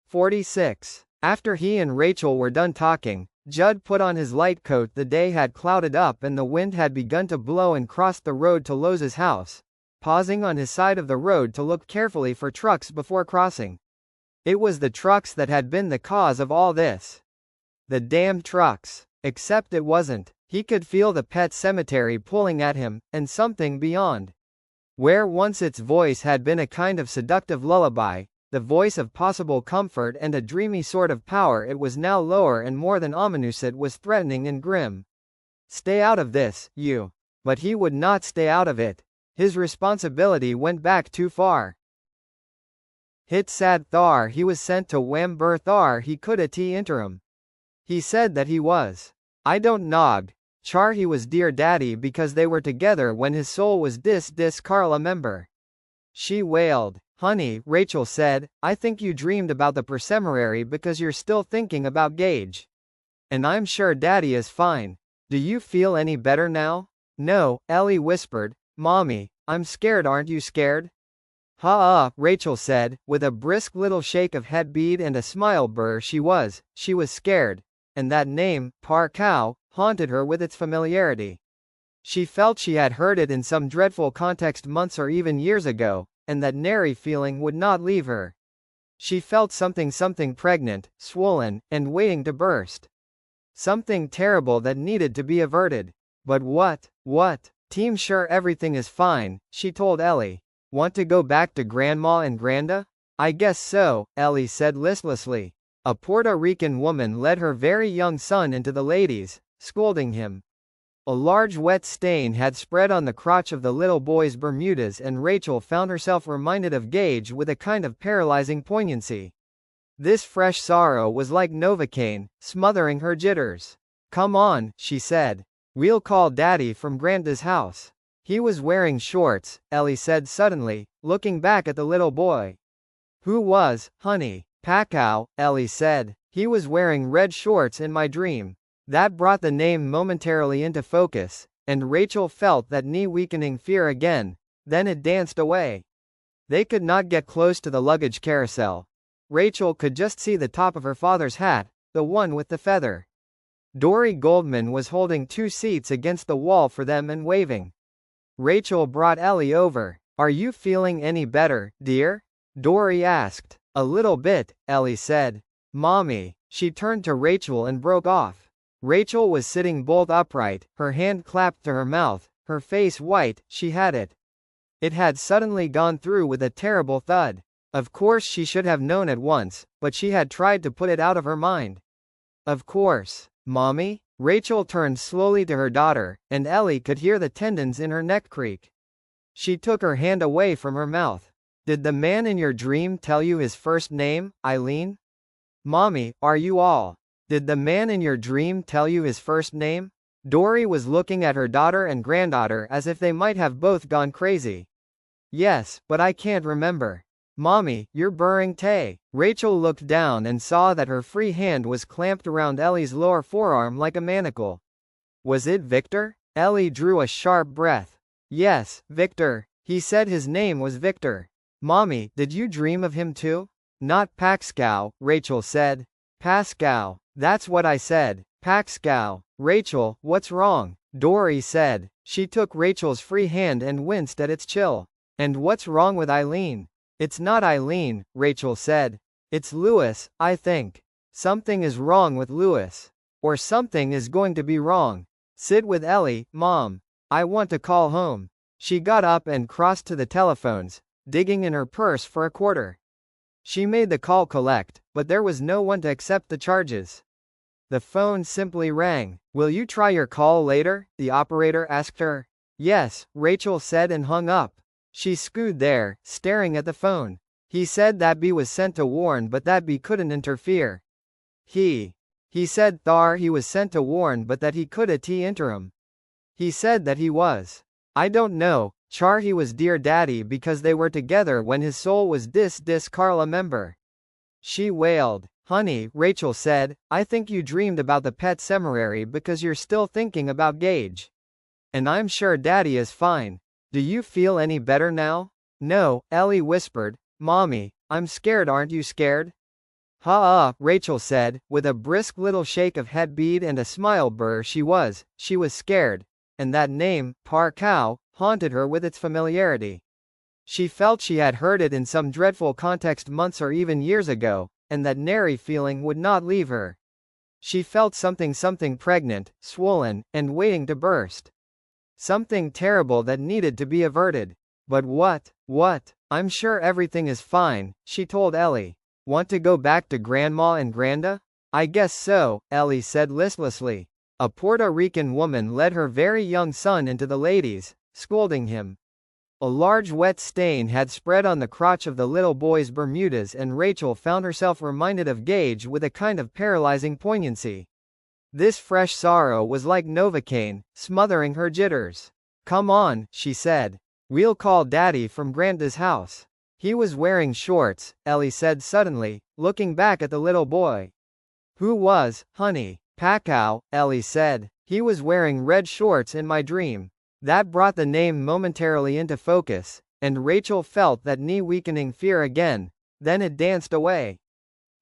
46. After he and Rachel were done talking, Judd put on his light coat. The day had clouded up and the wind had begun to blow, and crossed the road to Loza's house, pausing on his side of the road to look carefully for trucks before crossing. It was the trucks that had been the cause of all this. The damned trucks. Except it wasn't. He could feel the pet cemetery pulling at him, and something beyond. Where once its voice had been a kind of seductive lullaby, the voice of possible comfort and a dreamy sort of power, it was now lower and more than ominous. It was threatening and grim. Stay out of this, you. But he would not stay out of it. His responsibility went back too far. Hit sad Thar he was sent to Wamber Thar he could at interim. He said that he was. I don't nog. Char he was dear daddy because they were together when his soul was dis Carla member. She wailed. Honey, Rachel said, I think you dreamed about the Sematary because you're still thinking about Gage. And I'm sure daddy is fine. Do you feel any better now? No, Ellie whispered. Mommy, I'm scared. Aren't you scared? Rachel said, with a brisk little shake of head bead and a smile burr. She was scared. And that name, Parkow, haunted her with its familiarity. She felt she had heard it in some dreadful context months or even years ago, and that nary feeling would not leave her. She felt something pregnant, swollen, and waiting to burst. Something terrible that needed to be averted. But what? Team sure everything is fine, she told Ellie. Want to go back to Grandma and Granda? I guess so, Ellie said listlessly. A Puerto Rican woman led her very young son into the ladies, scolding him. A large wet stain had spread on the crotch of the little boy's Bermudas, and Rachel found herself reminded of Gage with a kind of paralyzing poignancy. This fresh sorrow was like Novocaine, smothering her jitters. Come on, she said. We'll call Daddy from Granda's house. He was wearing shorts, Ellie said suddenly, looking back at the little boy. Who was, honey? Pacow, Ellie said. He was wearing red shorts in my dream. That brought the name momentarily into focus, and Rachel felt that knee-weakening fear again. Then it danced away. They could not get close to the luggage carousel. Rachel could just see the top of her father's hat, the one with the feather. Dory Goldman was holding 2 seats against the wall for them and waving. Rachel brought Ellie over. Are you feeling any better, dear? Dory asked. A little bit, Ellie said. Mommy. She turned to Rachel and broke off. Rachel was sitting bolt upright, her hand clapped to her mouth, her face white. She had it. It had suddenly gone through with a terrible thud. Of course she should have known at once, but she had tried to put it out of her mind. Of course. Mommy? Rachel turned slowly to her daughter, and Ellie could hear the tendons in her neck creak. She took her hand away from her mouth. Did the man in your dream tell you his first name, Eileen? Mommy, are you all? Did the man in your dream tell you his first name? Dory was looking at her daughter and granddaughter as if they might have both gone crazy. Yes, but I can't remember. Mommy, you're burring tay. Rachel looked down and saw that her free hand was clamped around Ellie's lower forearm like a manacle. Was it Victor? Ellie drew a sharp breath. Yes, Victor. He said his name was Victor. Mommy, did you dream of him too? Not Pascal, Rachel said. Pascal. That's what I said. Pascal. Rachel, what's wrong? Dory said. She took Rachel's free hand and winced at its chill. And what's wrong with Eileen? It's not Eileen, Rachel said. It's Louis, I think. Something is wrong with Louis. Or something is going to be wrong. Sit with Ellie, Mom. I want to call home. She got up and crossed to the telephones, digging in her purse for a quarter. She made the call collect, but there was no one to accept the charges. The phone simply rang. Will you try your call later? The operator asked her. Yes, Rachel said and hung up. She scooed there, staring at the phone. He said that B was sent to warn but that B couldn't interfere. He said Thar he was sent to warn but that he could at interim. He said that he was. I don't know. Char he was dear daddy because they were together when his soul was dis Carla member. She wailed. Honey, Rachel said, I think you dreamed about the pet Sematary because you're still thinking about Gage. And I'm sure daddy is fine. Do you feel any better now? No, Ellie whispered. Mommy, I'm scared. Aren't you scared? Ha! Rachel said, with a brisk little shake of head bead and a smile. She was scared, and that name, Parkow, haunted her with its familiarity. She felt she had heard it in some dreadful context months or even years ago, and that nary feeling would not leave her. She felt something pregnant, swollen, and waiting to burst. Something terrible that needed to be averted. But what? What? I'm sure everything is fine, she told Ellie. Want to go back to Grandma and Granda? I guess so, Ellie said listlessly. A Puerto Rican woman led her very young son into the ladies, scolding him. A large wet stain had spread on the crotch of the little boy's Bermudas, and Rachel found herself reminded of Gage with a kind of paralyzing poignancy. This fresh sorrow was like Novocaine, smothering her jitters. Come on, she said. We'll call Daddy from Granda's house. He was wearing shorts, Ellie said suddenly, looking back at the little boy. Who was, honey? Pacow, Ellie said. He was wearing red shorts in my dream. That brought the name momentarily into focus, and Rachel felt that knee-weakening fear again. Then it danced away.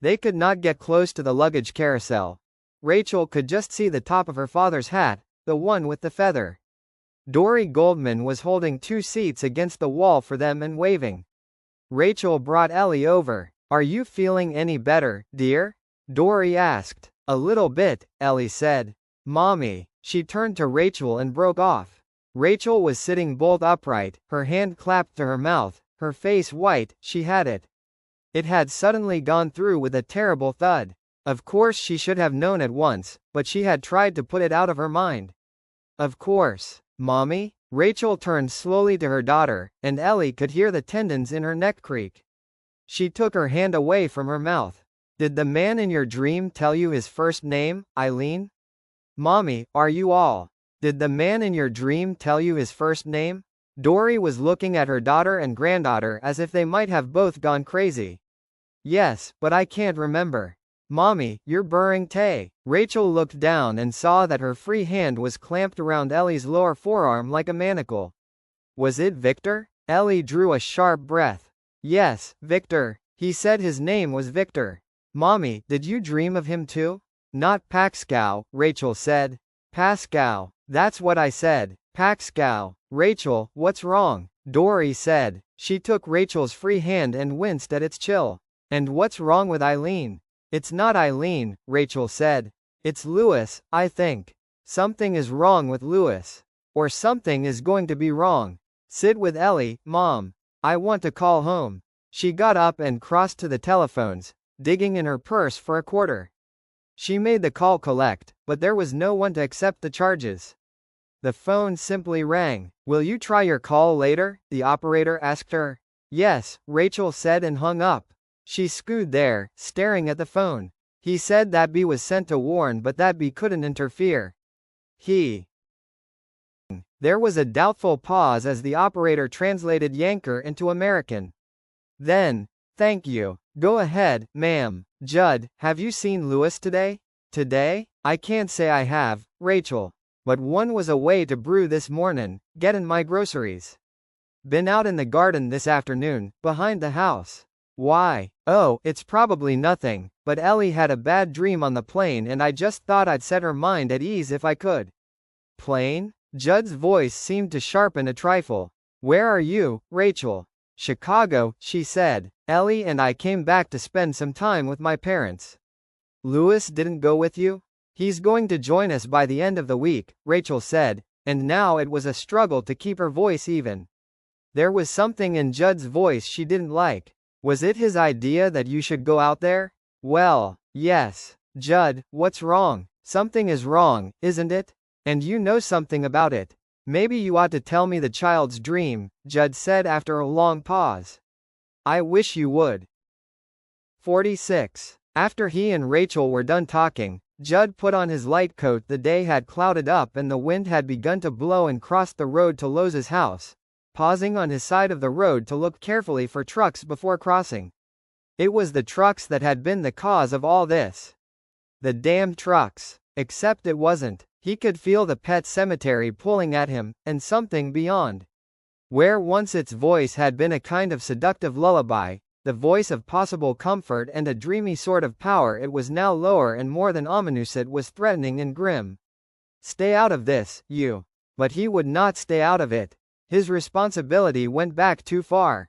They could not get close to the luggage carousel. Rachel could just see the top of her father's hat, the one with the feather. Dory Goldman was holding 2 seats against the wall for them and waving. Rachel brought Ellie over. Are you feeling any better, dear? Dory asked. A little bit, Ellie said. Mommy. She turned to Rachel and broke off. Rachel was sitting bolt upright, her hand clapped to her mouth, her face white. She had it. It had suddenly gone through with a terrible thud. Of course she should have known at once, but she had tried to put it out of her mind. Of course. Mommy? Rachel turned slowly to her daughter, and Ellie could hear the tendons in her neck creak. She took her hand away from her mouth. Did the man in your dream tell you his first name, Eileen? Mommy, are you all? Did the man in your dream tell you his first name? Dory was looking at her daughter and granddaughter as if they might have both gone crazy. Yes, but I can't remember. Mommy, you're burring Tay. Rachel looked down and saw that her free hand was clamped around Ellie's lower forearm like a manacle. Was it Victor? Ellie drew a sharp breath. Yes, Victor. He said his name was Victor. Mommy, did you dream of him too? Not Pascal, Rachel said. Pascal. That's what I said. Pascal. Rachel, what's wrong? Dory said. She took Rachel's free hand and winced at its chill. And what's wrong with Eileen? It's not Eileen, Rachel said. It's Louis, I think. Something is wrong with Louis. Or something is going to be wrong. Sit with Ellie, Mom. I want to call home. She got up and crossed to the telephones, digging in her purse for a quarter. She made the call collect, but there was no one to accept the charges. The phone simply rang. Will you try your call later? The operator asked her. Yes, Rachel said and hung up. She scooed there, staring at the phone. He said that B was sent to warn but that B couldn't interfere. There was a doubtful pause as the operator translated Yanker into American. Then, thank you. Go ahead, ma'am. Judd, have you seen Louis today? Today? I can't say I have, Rachel. But one was away to brew this mornin', gettin' my groceries. Been out in the garden this afternoon, behind the house. Why? Oh, it's probably nothing, but Ellie had a bad dream on the plane and I just thought I'd set her mind at ease if I could. Plane? Judd's voice seemed to sharpen a trifle. Where are you, Rachel? Chicago, she said. Ellie and I came back to spend some time with my parents. Louis didn't go with you? He's going to join us by the end of the week, Rachel said, and now it was a struggle to keep her voice even. There was something in Judd's voice she didn't like. Was it his idea that you should go out there? Well, yes. Judd, what's wrong? Something is wrong, isn't it? And you know something about it. Maybe you ought to tell me the child's dream, Judd said after a long pause. I wish you would. 46. After he and Rachel were done talking, Judd put on his light coat. The day had clouded up and the wind had begun to blow and crossed the road to Loz's house, pausing on his side of the road to look carefully for trucks before crossing. It was the trucks that had been the cause of all this. The damn trucks. Except it wasn't. He could feel the pet cemetery pulling at him, and something beyond. Where once its voice had been a kind of seductive lullaby, the voice of possible comfort and a dreamy sort of power. It was now lower and more than ominous. It was threatening and grim. Stay out of this, you. But he would not stay out of it. His responsibility went back too far.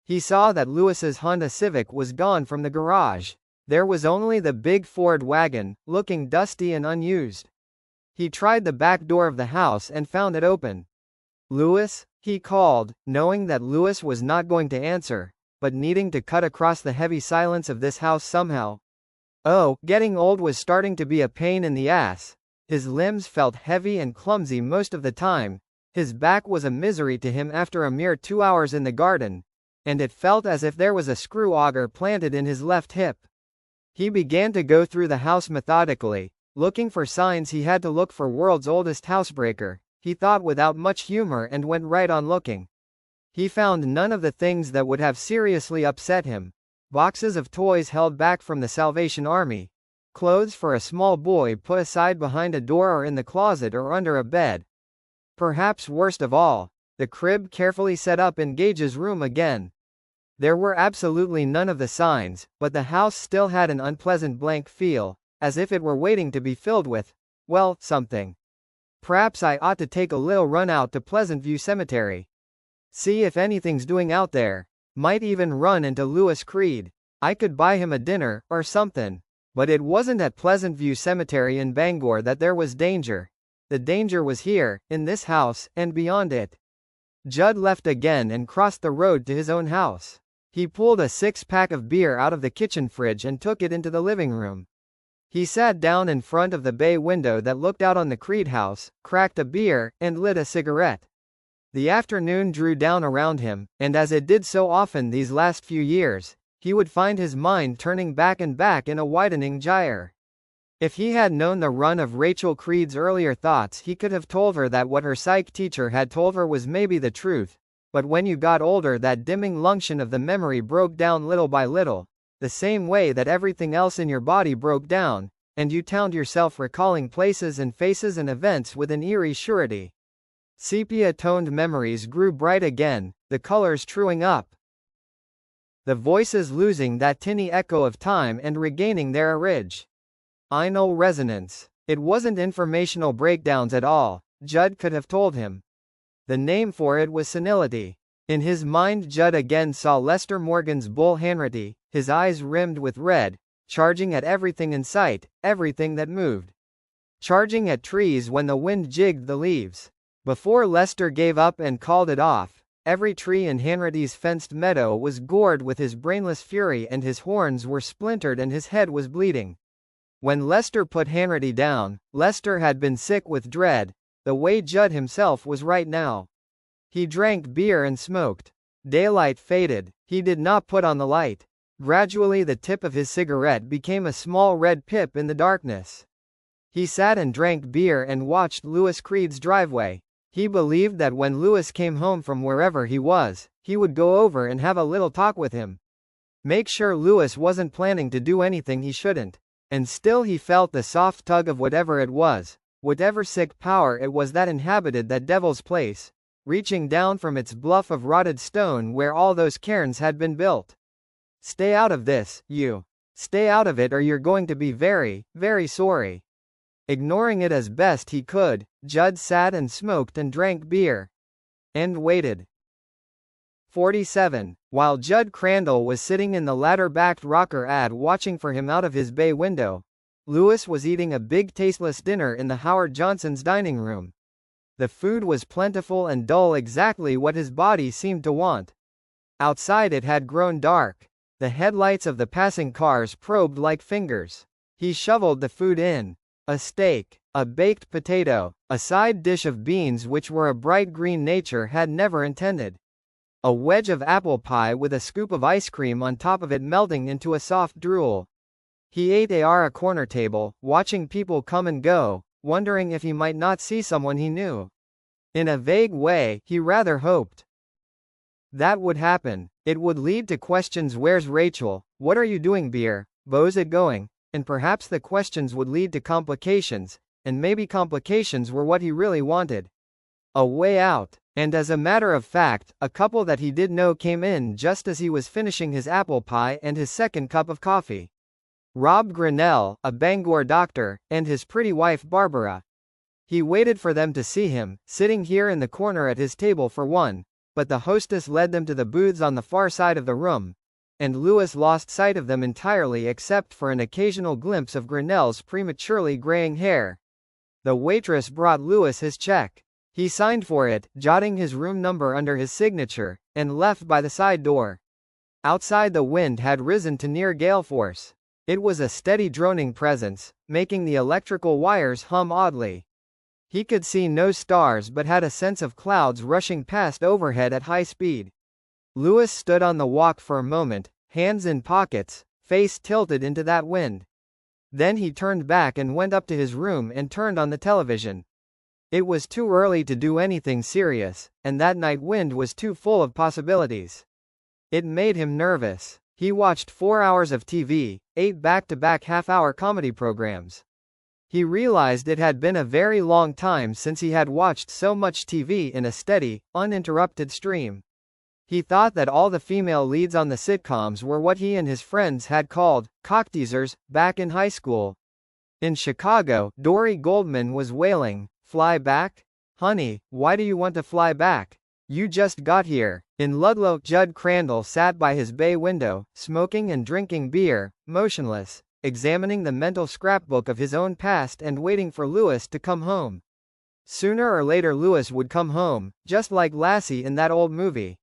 He saw that Lewis's Honda Civic was gone from the garage. There was only the big Ford wagon, looking dusty and unused. He tried the back door of the house and found it open. "Lewis?" he called, knowing that Lewis was not going to answer, but needing to cut across the heavy silence of this house somehow. Oh, getting old was starting to be a pain in the ass. His limbs felt heavy and clumsy most of the time. His back was a misery to him after a mere 2 hours in the garden, and it felt as if there was a screw auger planted in his left hip. He began to go through the house methodically, looking for signs. He had to look for world's oldest housebreaker, he thought without much humor, and went right on looking. He found none of the things that would have seriously upset him. Boxes of toys held back from the Salvation Army. Clothes for a small boy put aside behind a door or in the closet or under a bed. Perhaps worst of all, the crib carefully set up in Gage's room again. There were absolutely none of the signs, but the house still had an unpleasant blank feel, as if it were waiting to be filled with, well, something. Perhaps I ought to take a little run out to Pleasant View Cemetery. See if anything's doing out there. Might even run into Lewis Creed. I could buy him a dinner, or something. But it wasn't at Pleasant View Cemetery in Bangor that there was danger. The danger was here, in this house, and beyond it. Judd left again and crossed the road to his own house. He pulled a 6-pack of beer out of the kitchen fridge and took it into the living room. He sat down in front of the bay window that looked out on the Creed house, cracked a beer, and lit a cigarette. The afternoon drew down around him, and as it did so often these last few years, he would find his mind turning back and back in a widening gyre. If he had known the run of Rachel Creed's earlier thoughts, he could have told her that what her psych teacher had told her was maybe the truth. But when you got older, that dimming luncheon of the memory broke down little by little, the same way that everything else in your body broke down, and you found yourself recalling places and faces and events with an eerie surety. Sepia-toned memories grew bright again, the colors truing up. The voices losing that tinny echo of time and regaining their original resonance. It wasn't informational breakdowns at all, Judd could have told him. The name for it was senility. In his mind Judd again saw Lester Morgan's bull Hanratty, his eyes rimmed with red, charging at everything in sight, everything that moved. Charging at trees when the wind jigged the leaves. Before Lester gave up and called it off, every tree in Hanratty's fenced meadow was gored with his brainless fury, and his horns were splintered and his head was bleeding. When Lester put Hanratty down, Lester had been sick with dread, the way Judd himself was right now. He drank beer and smoked. Daylight faded. He did not put on the light. Gradually the tip of his cigarette became a small red pip in the darkness. He sat and drank beer and watched Lewis Creed's driveway. He believed that when Lewis came home from wherever he was, he would go over and have a little talk with him. Make sure Lewis wasn't planning to do anything he shouldn't. And still he felt the soft tug of whatever it was, whatever sick power it was that inhabited that devil's place, reaching down from its bluff of rotted stone where all those cairns had been built. Stay out of this, you. Stay out of it, or you're going to be very, very sorry. Ignoring it as best he could, Judd sat and smoked and drank beer. And waited. 47. While Judd Crandall was sitting in the ladder-backed rocker ad watching for him out of his bay window, Lewis was eating a big tasteless dinner in the Howard Johnson's dining room. The food was plentiful and dull, exactly what his body seemed to want. Outside it had grown dark. The headlights of the passing cars probed like fingers. He shoveled the food in. A steak, a baked potato, a side dish of beans which were a bright green nature had never intended. A wedge of apple pie with a scoop of ice cream on top of it melting into a soft drool. He ate at a corner table, watching people come and go, wondering if he might not see someone he knew. In a vague way, he rather hoped that would happen. It would lead to questions: where's Rachel? What are you doing, beer? Bo's it going? And perhaps the questions would lead to complications, and maybe complications were what he really wanted. A way out. And as a matter of fact, a couple that he did know came in just as he was finishing his apple pie and his second cup of coffee. Rob Grinnell, a Bangor doctor, and his pretty wife Barbara. He waited for them to see him, sitting here in the corner at his table for one, but the hostess led them to the booths on the far side of the room, and Lewis lost sight of them entirely except for an occasional glimpse of Grinnell's prematurely graying hair. The waitress brought Lewis his check. He signed for it, jotting his room number under his signature, and left by the side door. Outside the wind had risen to near gale force. It was a steady droning presence, making the electrical wires hum oddly. He could see no stars but had a sense of clouds rushing past overhead at high speed. Lewis stood on the walk for a moment, hands in pockets, face tilted into that wind. Then he turned back and went up to his room and turned on the television. It was too early to do anything serious, and that night wind was too full of possibilities. It made him nervous. He watched 4 hours of TV, 8 back-to-back half-hour comedy programs. He realized it had been a very long time since he had watched so much TV in a steady, uninterrupted stream. He thought that all the female leads on the sitcoms were what he and his friends had called cockteasers back in high school. In Chicago, Dory Goldman was wailing, "Fly back? Honey, why do you want to fly back? You just got here." In Ludlow, Judd Crandall sat by his bay window, smoking and drinking beer, motionless, examining the mental scrapbook of his own past and waiting for Lewis to come home. Sooner or later Lewis would come home, just like Lassie in that old movie.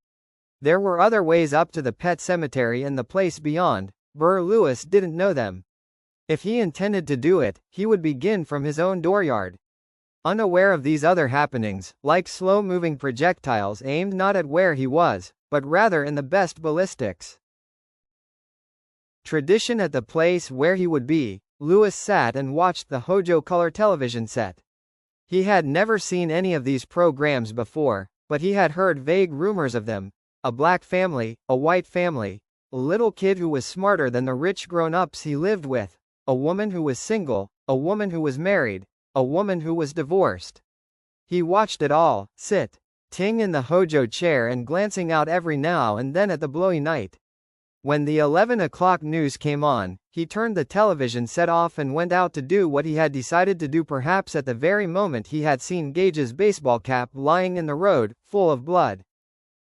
There were other ways up to the pet cemetery and the place beyond, Lewis didn't know them. If he intended to do it, he would begin from his own dooryard. Unaware of these other happenings, like slow-moving projectiles aimed not at where he was, but rather in the best ballistics. Tradition at the place where he would be, Lewis sat and watched the Hojo color television set. He had never seen any of these programs before, but he had heard vague rumors of them. A black family, a white family, a little kid who was smarter than the rich grown-ups he lived with, a woman who was single, a woman who was married, a woman who was divorced. He watched it all, sitting in the Hojo chair and glancing out every now and then at the blowy night. When the 11 o'clock news came on, he turned the television set off and went out to do what he had decided to do, perhaps at the very moment he had seen Gage's baseball cap lying in the road, full of blood.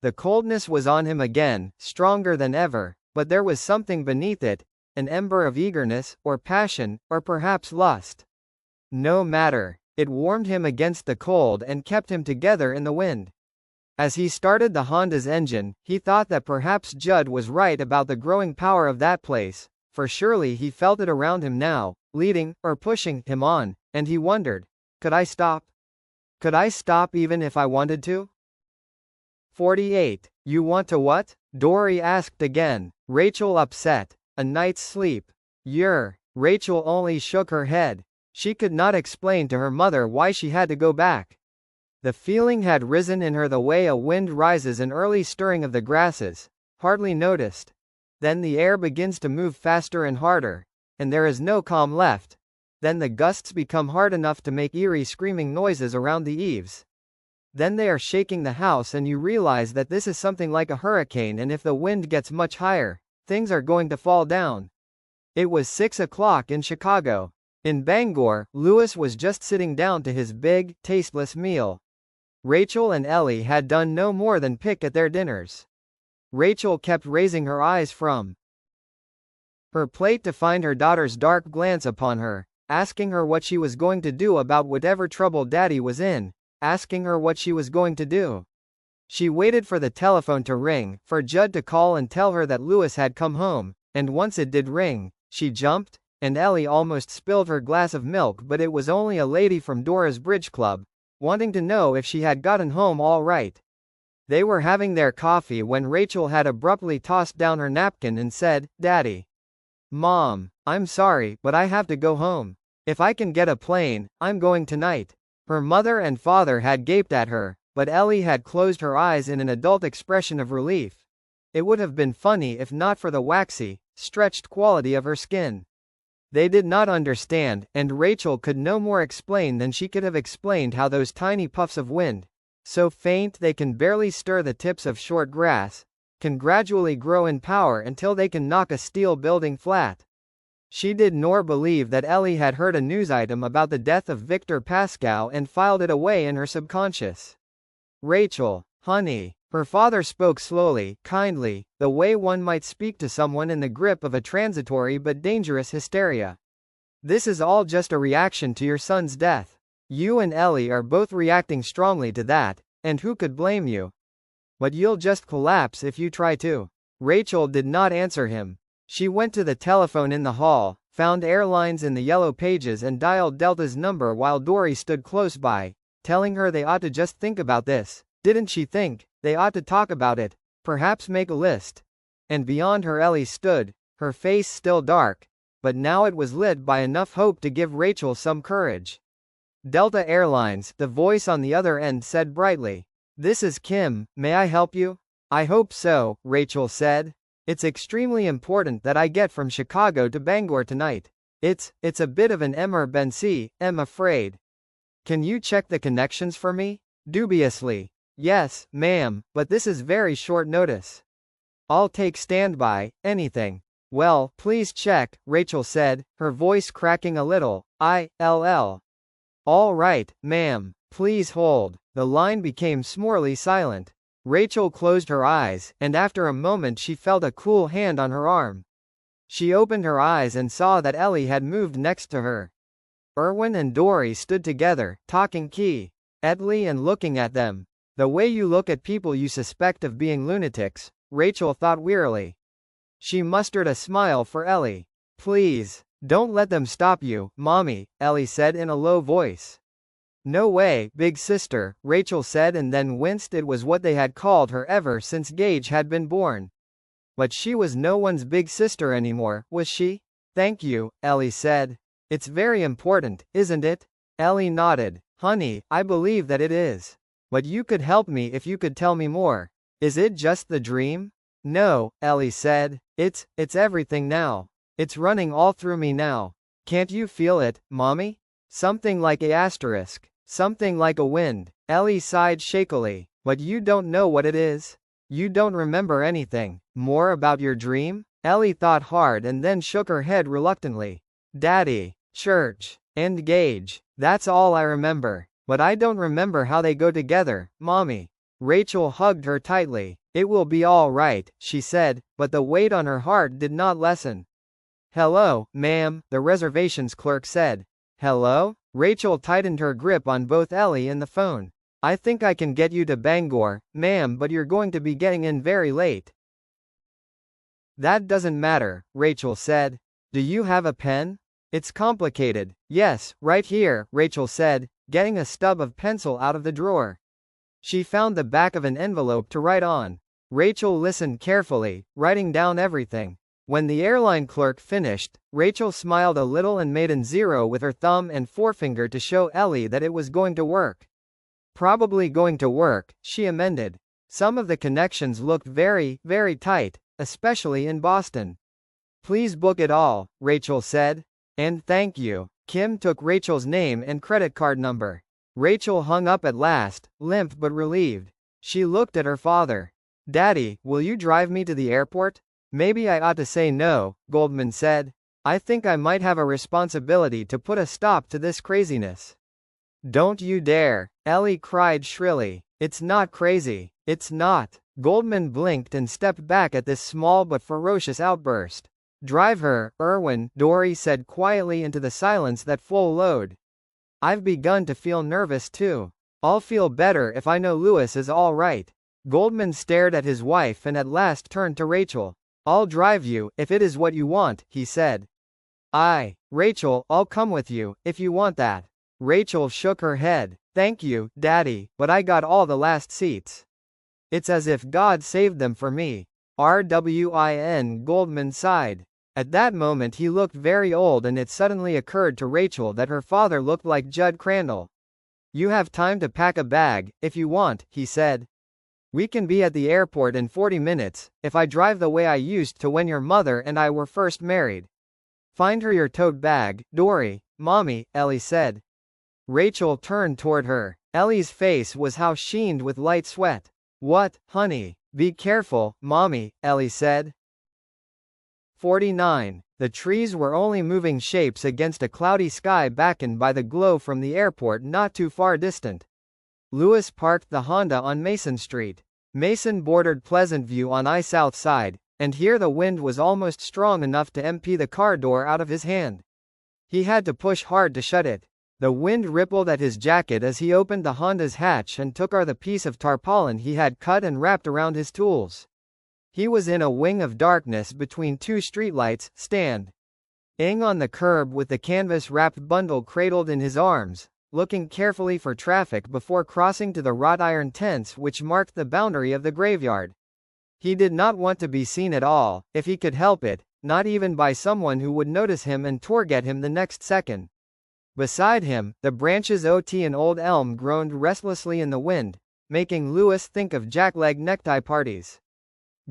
The coldness was on him again, stronger than ever, but there was something beneath it, an ember of eagerness, or passion, or perhaps lust. No matter, it warmed him against the cold and kept him together in the wind. As he started the Honda's engine, he thought that perhaps Judd was right about the growing power of that place, for surely he felt it around him now, leading, or pushing, him on, and he wondered, could I stop? Could I stop even if I wanted to? 48. You want to what? Dory asked again. Rachel upset. A night's sleep. Rachel only shook her head. She could not explain to her mother why she had to go back. The feeling had risen in her the way a wind rises, an early stirring of the grasses, hardly noticed. Then the air begins to move faster and harder, and there is no calm left. Then the gusts become hard enough to make eerie screaming noises around the eaves. Then they are shaking the house and you realize that this is something like a hurricane, and if the wind gets much higher, things are going to fall down. It was 6 o'clock in Chicago. In Bangor, Lewis was just sitting down to his big, tasteless meal. Rachel and Ellie had done no more than pick at their dinners. Rachel kept raising her eyes from her plate to find her daughter's dark glance upon her, asking her what she was going to do about whatever trouble Daddy was in, asking her what she was going to do. She waited for the telephone to ring, for Judd to call and tell her that Lewis had come home, and once it did ring, she jumped, and Ellie almost spilled her glass of milk, but it was only a lady from Dora's Bridge Club, wanting to know if she had gotten home all right. They were having their coffee when Rachel had abruptly tossed down her napkin and said, "Daddy." "Mom, I'm sorry, but I have to go home. If I can get a plane, I'm going tonight." Her mother and father had gaped at her, but Ellie had closed her eyes in an adult expression of relief. It would have been funny if not for the waxy, stretched quality of her skin. They did not understand, and Rachel could no more explain than she could have explained how those tiny puffs of wind, so faint they can barely stir the tips of short grass, can gradually grow in power until they can knock a steel building flat. She did nor believe that Ellie had heard a news item about the death of Victor Pascal and filed it away in her subconscious. Rachel, honey. Her father spoke slowly, kindly, the way one might speak to someone in the grip of a transitory but dangerous hysteria. This is all just a reaction to your son's death. You and Ellie are both reacting strongly to that, and who could blame you? But you'll just collapse if you try to. Rachel did not answer him. She went to the telephone in the hall, found airlines in the yellow pages and dialed Delta's number while Dory stood close by, telling her they ought to just think about this. Didn't she think? They ought to talk about it, perhaps make a list. And beyond her Ellie stood, her face still dark, but now it was lit by enough hope to give Rachel some courage. Delta Airlines, the voice on the other end said brightly. This is Kim, may I help you? I hope so, Rachel said. It's extremely important that I get from Chicago to Bangor tonight. It's a bit of an emergency, I'm afraid. Can you check the connections for me? Dubiously. Yes, ma'am, but this is very short notice. I'll take standby, anything. Well, please check, Rachel said, her voice cracking a little. All right, ma'am. Please hold. The line became smorely silent. Rachel closed her eyes, and after a moment she felt a cool hand on her arm. She opened her eyes and saw that Ellie had moved next to her. Erwin and Dory stood together, talking quietly and looking at them. The way you look at people you suspect of being lunatics, Rachel thought wearily. She mustered a smile for Ellie. Please, don't let them stop you, Mommy, Ellie said in a low voice. No way, big sister, Rachel said and then winced. It was what they had called her ever since Gage had been born. But she was no one's big sister anymore, was she? Thank you, Ellie said. It's very important, isn't it? Ellie nodded. Honey, I believe that it is. But you could help me if you could tell me more. Is it just the dream? No, Ellie said. It's everything now. It's running all through me now. Can't you feel it, Mommy? Something like a asterisk. Something like a wind. Ellie sighed shakily. But you don't know what it is? You don't remember anything more about your dream? Ellie thought hard and then shook her head reluctantly. Daddy, church, and Gage. That's all I remember. But I don't remember how they go together, Mommy. Rachel hugged her tightly. It will be all right, she said, but the weight on her heart did not lessen. Hello, ma'am, the reservations clerk said. Hello? Rachel tightened her grip on both Ellie and the phone. I think I can get you to Bangor, ma'am, but you're going to be getting in very late. That doesn't matter, Rachel said. Do you have a pen? It's complicated. Yes, right here, Rachel said, getting a stub of pencil out of the drawer. She found the back of an envelope to write on. Rachel listened carefully, writing down everything. When the airline clerk finished, Rachel smiled a little and made an 0 with her thumb and forefinger to show Ellie that it was going to work. Probably going to work, she amended. Some of the connections looked very, very tight, especially in Boston. Please book it all, Rachel said. And thank you. Kim took Rachel's name and credit card number. Rachel hung up at last, limp but relieved. She looked at her father. Daddy, will you drive me to the airport? Maybe I ought to say no, Goldman said. I think I might have a responsibility to put a stop to this craziness. Don't you dare, Ellie cried shrilly. It's not crazy. It's not. Goldman blinked and stepped back at this small but ferocious outburst. Drive her, Erwin, Dory said quietly into the silence that followed. I've begun to feel nervous too. I'll feel better if I know Louis is all right. Goldman stared at his wife and at last turned to Rachel. I'll drive you, if it is what you want, he said. Rachel, I'll come with you, if you want that. Rachel shook her head. Thank you, Daddy, but I got all the last seats. It's as if God saved them for me. RWIN, Goldman sighed. At that moment he looked very old and it suddenly occurred to Rachel that her father looked like Judd Crandall. You have time to pack a bag, if you want, he said. We can be at the airport in 40 minutes, if I drive the way I used to when your mother and I were first married. Find her your tote bag, Dory, Mommy, Ellie said. Rachel turned toward her. Ellie's face was how sheened with light sweat. What, honey? Be careful, Mommy, Ellie said. 49. The trees were only moving shapes against a cloudy sky beckoned by the glow from the airport not too far distant. Lewis parked the Honda on Mason Street. Mason bordered Pleasant View on I South Side, and here the wind was almost strong enough to empty the car door out of his hand. He had to push hard to shut it. The wind rippled at his jacket as he opened the Honda's hatch and took out the piece of tarpaulin he had cut and wrapped around his tools. He was in a wing of darkness between two streetlights, standing on the curb with the canvas-wrapped bundle cradled in his arms, looking carefully for traffic before crossing to the wrought iron tents which marked the boundary of the graveyard. He did not want to be seen at all, if he could help it, not even by someone who would notice him and target him the next second. Beside him, the branches of an old elm groaned restlessly in the wind, making Lewis think of jackleg necktie parties.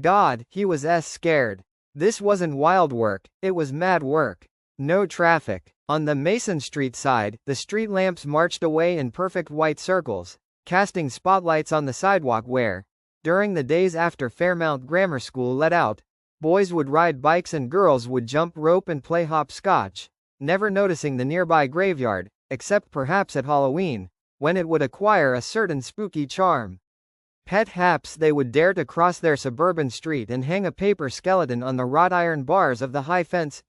God, he was scared. This wasn't wild work, it was mad work. No traffic. On the Mason Street side, the street lamps marched away in perfect white circles, casting spotlights on the sidewalk where, during the days after Fairmount Grammar School let out, boys would ride bikes and girls would jump rope and play hopscotch, never noticing the nearby graveyard, except perhaps at Halloween, when it would acquire a certain spooky charm. Perhaps they would dare to cross their suburban street and hang a paper skeleton on the wrought iron bars of the high fence.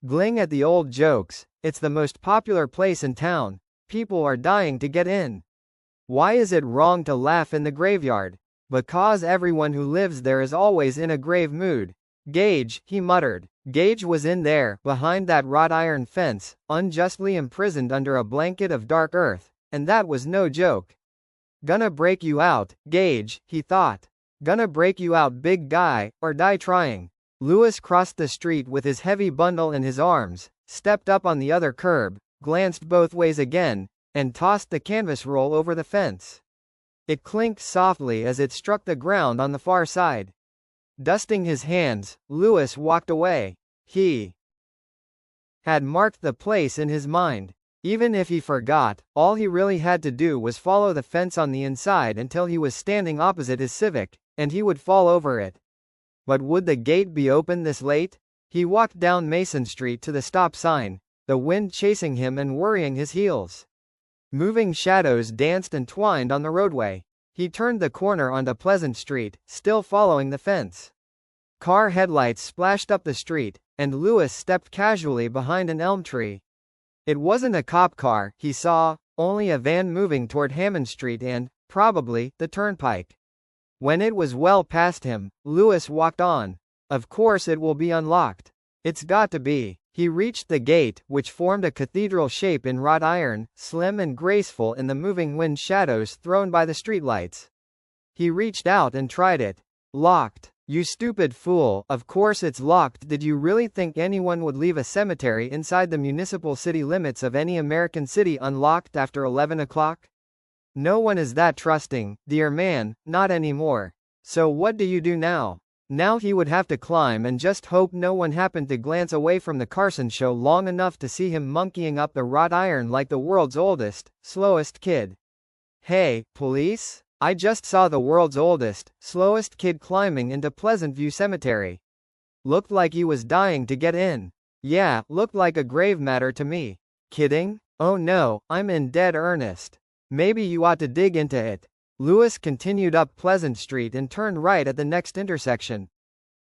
Gling at the old jokes, it's the most popular place in town, people are dying to get in. Why is it wrong to laugh in the graveyard? Because everyone who lives there is always in a grave mood. Gage, he muttered. Gage was in there, behind that wrought iron fence, unjustly imprisoned under a blanket of dark earth, and that was no joke. Gonna break you out, Gage, he thought. Gonna break you out, big guy, or die trying. Lewis crossed the street with his heavy bundle in his arms, stepped up on the other curb, glanced both ways again, and tossed the canvas roll over the fence. It clinked softly as it struck the ground on the far side. Dusting his hands, Lewis walked away. He had marked the place in his mind. Even if he forgot, all he really had to do was follow the fence on the inside until he was standing opposite his Civic, and he would fall over it. But would the gate be open this late? He walked down Mason Street to the stop sign, the wind chasing him and worrying his heels. Moving shadows danced and twined on the roadway. He turned the corner onto Pleasant Street, still following the fence. Car headlights splashed up the street, and Lewis stepped casually behind an elm tree. It wasn't a cop car, he saw, only a van moving toward Hammond Street and, probably, the turnpike. When it was well past him, Lewis walked on. Of course it will be unlocked. It's got to be. He reached the gate, which formed a cathedral shape in wrought iron, slim and graceful in the moving wind shadows thrown by the streetlights. He reached out and tried it. Locked. You stupid fool, of course it's locked. Did you really think anyone would leave a cemetery inside the municipal city limits of any American city unlocked after 11 o'clock? No one is that trusting, dear man, not anymore. So what do you do now? Now he would have to climb and just hope no one happened to glance away from the Carson show long enough to see him monkeying up the wrought iron like the world's oldest, slowest kid. Hey, police? I just saw the world's oldest, slowest kid climbing into Pleasant View Cemetery. Looked like he was dying to get in. Yeah, looked like a grave matter to me. Kidding? Oh no, I'm in dead earnest. Maybe you ought to dig into it. Lewis continued up Pleasant Street and turned right at the next intersection.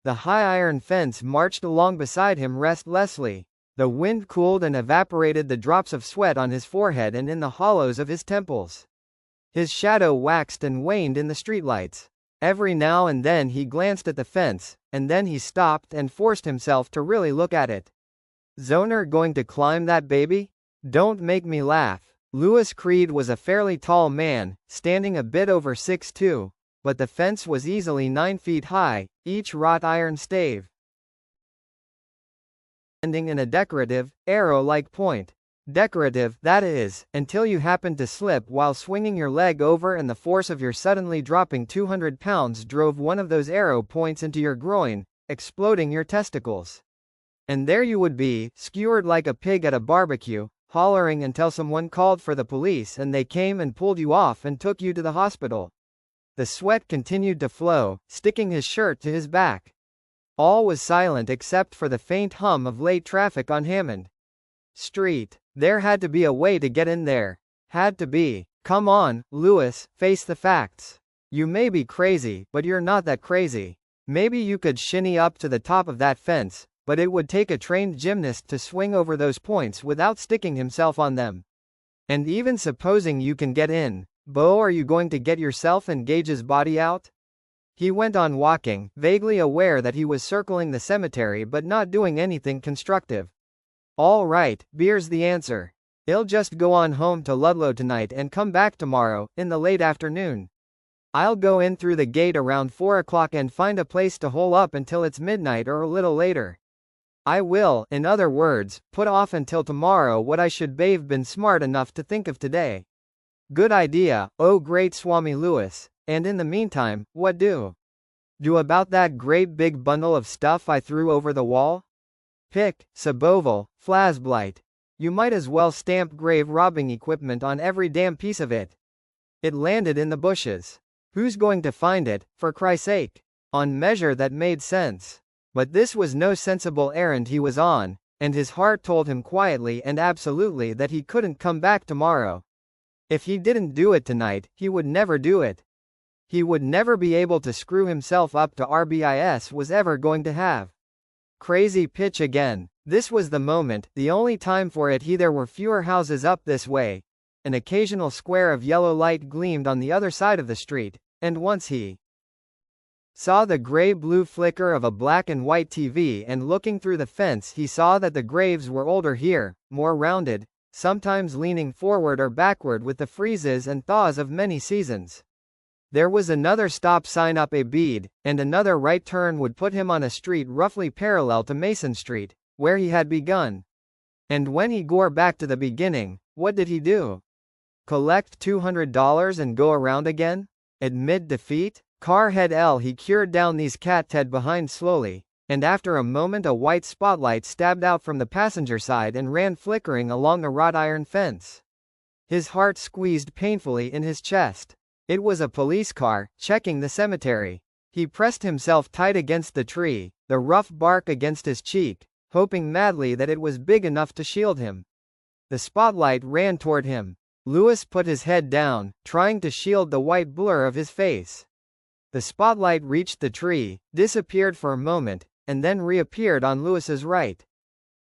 The high iron fence marched along beside him restlessly. The wind cooled and evaporated the drops of sweat on his forehead and in the hollows of his temples. His shadow waxed and waned in the streetlights. Every now and then he glanced at the fence, and then he stopped and forced himself to really look at it. Zoner going to climb that baby? Don't make me laugh. Lewis Creed was a fairly tall man, standing a bit over 6'2", but the fence was easily 9 feet high, each wrought iron stave ending in a decorative, arrow-like point. Decorative, that is, until you happened to slip while swinging your leg over and the force of your suddenly dropping 200 pounds drove one of those arrow points into your groin, exploding your testicles. And there you would be, skewered like a pig at a barbecue, hollering until someone called for the police and they came and pulled you off and took you to the hospital. The sweat continued to flow, sticking his shirt to his back. All was silent except for the faint hum of late traffic on Hammond Street. There had to be a way to get in there. Had to be. Come on, Lewis, face the facts. You may be crazy, but you're not that crazy. Maybe you could shinny up to the top of that fence, but it would take a trained gymnast to swing over those points without sticking himself on them. And even supposing you can get in, Bo, are you going to get yourself and Gage's body out? He went on walking, vaguely aware that he was circling the cemetery but not doing anything constructive. All right, beer's the answer. I'll just go on home to Ludlow tonight and come back tomorrow, in the late afternoon. I'll go in through the gate around 4 o'clock and find a place to hole up until it's midnight or a little later. I will, in other words, put off until tomorrow what I should have been smart enough to think of today. Good idea, oh great Swami Lewis. And in the meantime, what do? Do about that great big bundle of stuff I threw over the wall? Pick, Saboval, Flasblight. You might as well stamp grave robbing equipment on every damn piece of it. It landed in the bushes. Who's going to find it, for Christ's sake? On measure that made sense. But this was no sensible errand he was on, and his heart told him quietly and absolutely that he couldn't come back tomorrow. If he didn't do it tonight, he would never do it. He would never be able to screw himself up to RBIS was ever going to have. Crazy pitch again. This was the moment, the only time for it. There were fewer houses up this way. An occasional square of yellow light gleamed on the other side of the street, and once he saw the gray-blue flicker of a black and white TV, and looking through the fence he saw that the graves were older here, more rounded, sometimes leaning forward or backward with the freezes and thaws of many seasons. There was another stop sign up a bead, and another right turn would put him on a street roughly parallel to Mason Street, where he had begun. And when he gore back to the beginning, what did he do? Collect $200 and go around again? Admit defeat? Car head L. He cured down these cat head behind slowly, and after a moment a white spotlight stabbed out from the passenger side and ran flickering along the wrought iron fence. His heart squeezed painfully in his chest. It was a police car, checking the cemetery. He pressed himself tight against the tree, the rough bark against his cheek, hoping madly that it was big enough to shield him. The spotlight ran toward him. Lewis put his head down, trying to shield the white blur of his face. The spotlight reached the tree, disappeared for a moment, and then reappeared on Lewis's right.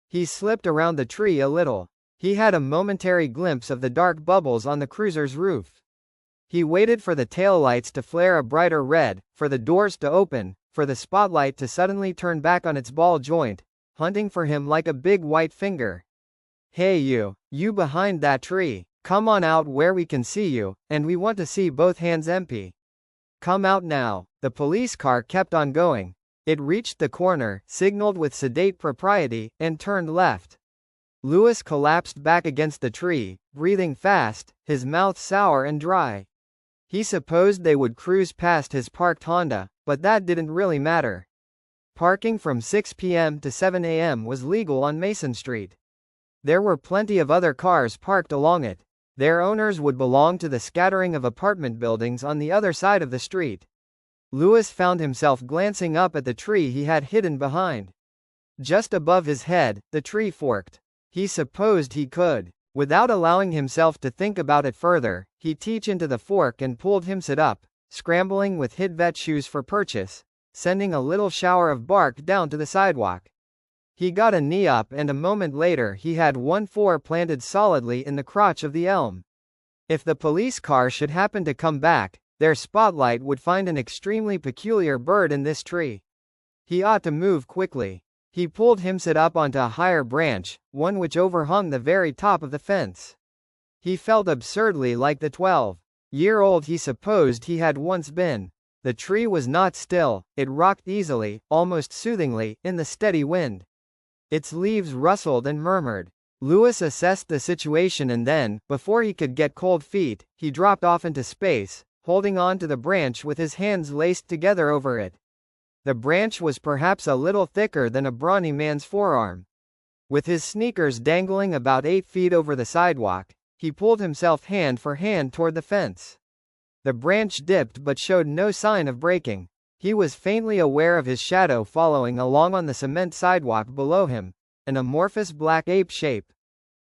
He slipped around the tree a little. He had a momentary glimpse of the dark bubbles on the cruiser's roof. He waited for the taillights to flare a brighter red, for the doors to open, for the spotlight to suddenly turn back on its ball joint, hunting for him like a big white finger. Hey you behind that tree, come on out where we can see you, and we want to see both hands empty. Come out now. The police car kept on going. It reached the corner, signaled with sedate propriety, and turned left. Lewis collapsed back against the tree, breathing fast, his mouth sour and dry. He supposed they would cruise past his parked Honda, but that didn't really matter. Parking from 6 p.m. to 7 a.m. was legal on Mason Street. There were plenty of other cars parked along it. Their owners would belong to the scattering of apartment buildings on the other side of the street. Lewis found himself glancing up at the tree he had hidden behind. Just above his head, the tree forked. He supposed he could. Without allowing himself to think about it further, he teached into the fork and pulled himself up, scrambling with Hitvet shoes for purchase, sending a little shower of bark down to the sidewalk. He got a knee up and a moment later he had 1-4 planted solidly in the crotch of the elm. If the police car should happen to come back, their spotlight would find an extremely peculiar bird in this tree. He ought to move quickly. He pulled himself up onto a higher branch, one which overhung the very top of the fence. He felt absurdly like the 12-year-old he supposed he had once been. The tree was not still, it rocked easily, almost soothingly, in the steady wind. Its leaves rustled and murmured. Lewis assessed the situation and then, before he could get cold feet, he dropped off into space, holding on to the branch with his hands laced together over it. The branch was perhaps a little thicker than a brawny man's forearm. With his sneakers dangling about 8 feet over the sidewalk, he pulled himself hand for hand toward the fence. The branch dipped but showed no sign of breaking. He was faintly aware of his shadow following along on the cement sidewalk below him, an amorphous black ape shape.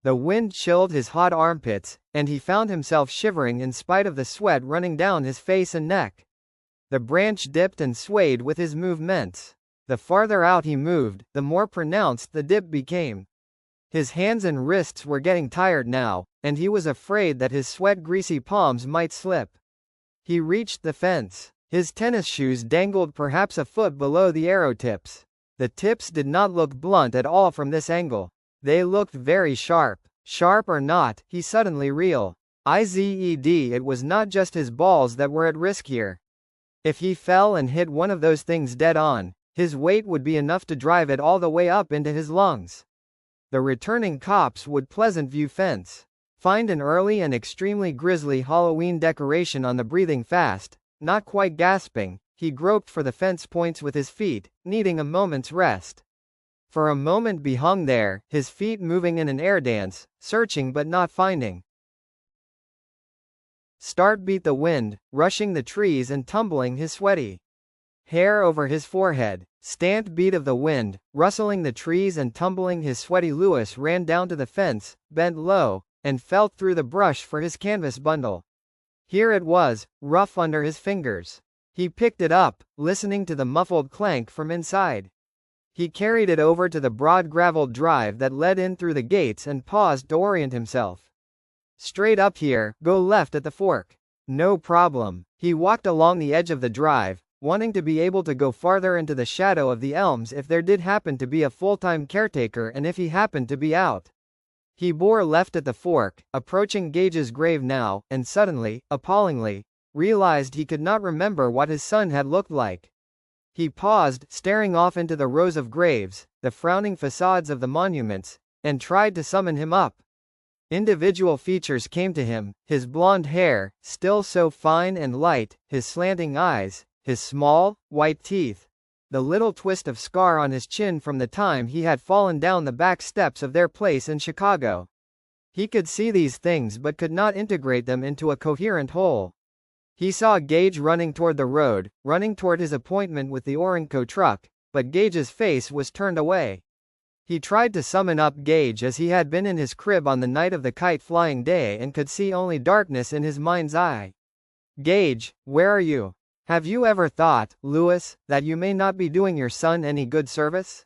The wind chilled his hot armpits, and he found himself shivering in spite of the sweat running down his face and neck. The branch dipped and swayed with his movements. The farther out he moved, the more pronounced the dip became. His hands and wrists were getting tired now, and he was afraid that his sweat-greasy palms might slip. He reached the fence. His tennis shoes dangled perhaps a foot below the arrow tips. The tips did not look blunt at all from this angle. They looked very sharp. Sharp or not, he suddenly realized it was not just his balls that were at risk here. If he fell and hit one of those things dead on, his weight would be enough to drive it all the way up into his lungs. The returning cops would Pleasant View fence. Find an early and extremely grisly Halloween decoration on the breathing fast, not quite gasping, he groped for the fence points with his feet, needing a moment's rest. For a moment he hung there, his feet moving in an air dance, searching but not finding. Start beat the wind, rushing the trees and tumbling his sweaty hair over his forehead. Stant beat of the wind, rustling the trees and tumbling his sweaty. Lewis ran down to the fence, bent low, and felt through the brush for his canvas bundle. Here it was, rough under his fingers. He picked it up, listening to the muffled clank from inside. He carried it over to the broad graveled drive that led in through the gates and paused to orient himself. Straight up here, go left at the fork. No problem. He walked along the edge of the drive, wanting to be able to go farther into the shadow of the elms if there did happen to be a full-time caretaker and if he happened to be out. He bore left at the fork, approaching Gage's grave now, and suddenly, appallingly, realized he could not remember what his son had looked like. He paused, staring off into the rows of graves, the frowning facades of the monuments, and tried to summon him up. Individual features came to him, his blonde hair, still so fine and light, his slanting eyes, his small, white teeth, the little twist of scar on his chin from the time he had fallen down the back steps of their place in Chicago. He could see these things but could not integrate them into a coherent whole. He saw Gage running toward the road, running toward his appointment with the Orenco truck, but Gage's face was turned away. He tried to summon up Gage as he had been in his crib on the night of the kite-flying day and could see only darkness in his mind's eye. Gage, where are you? Have you ever thought, Lewis, that you may not be doing your son any good service?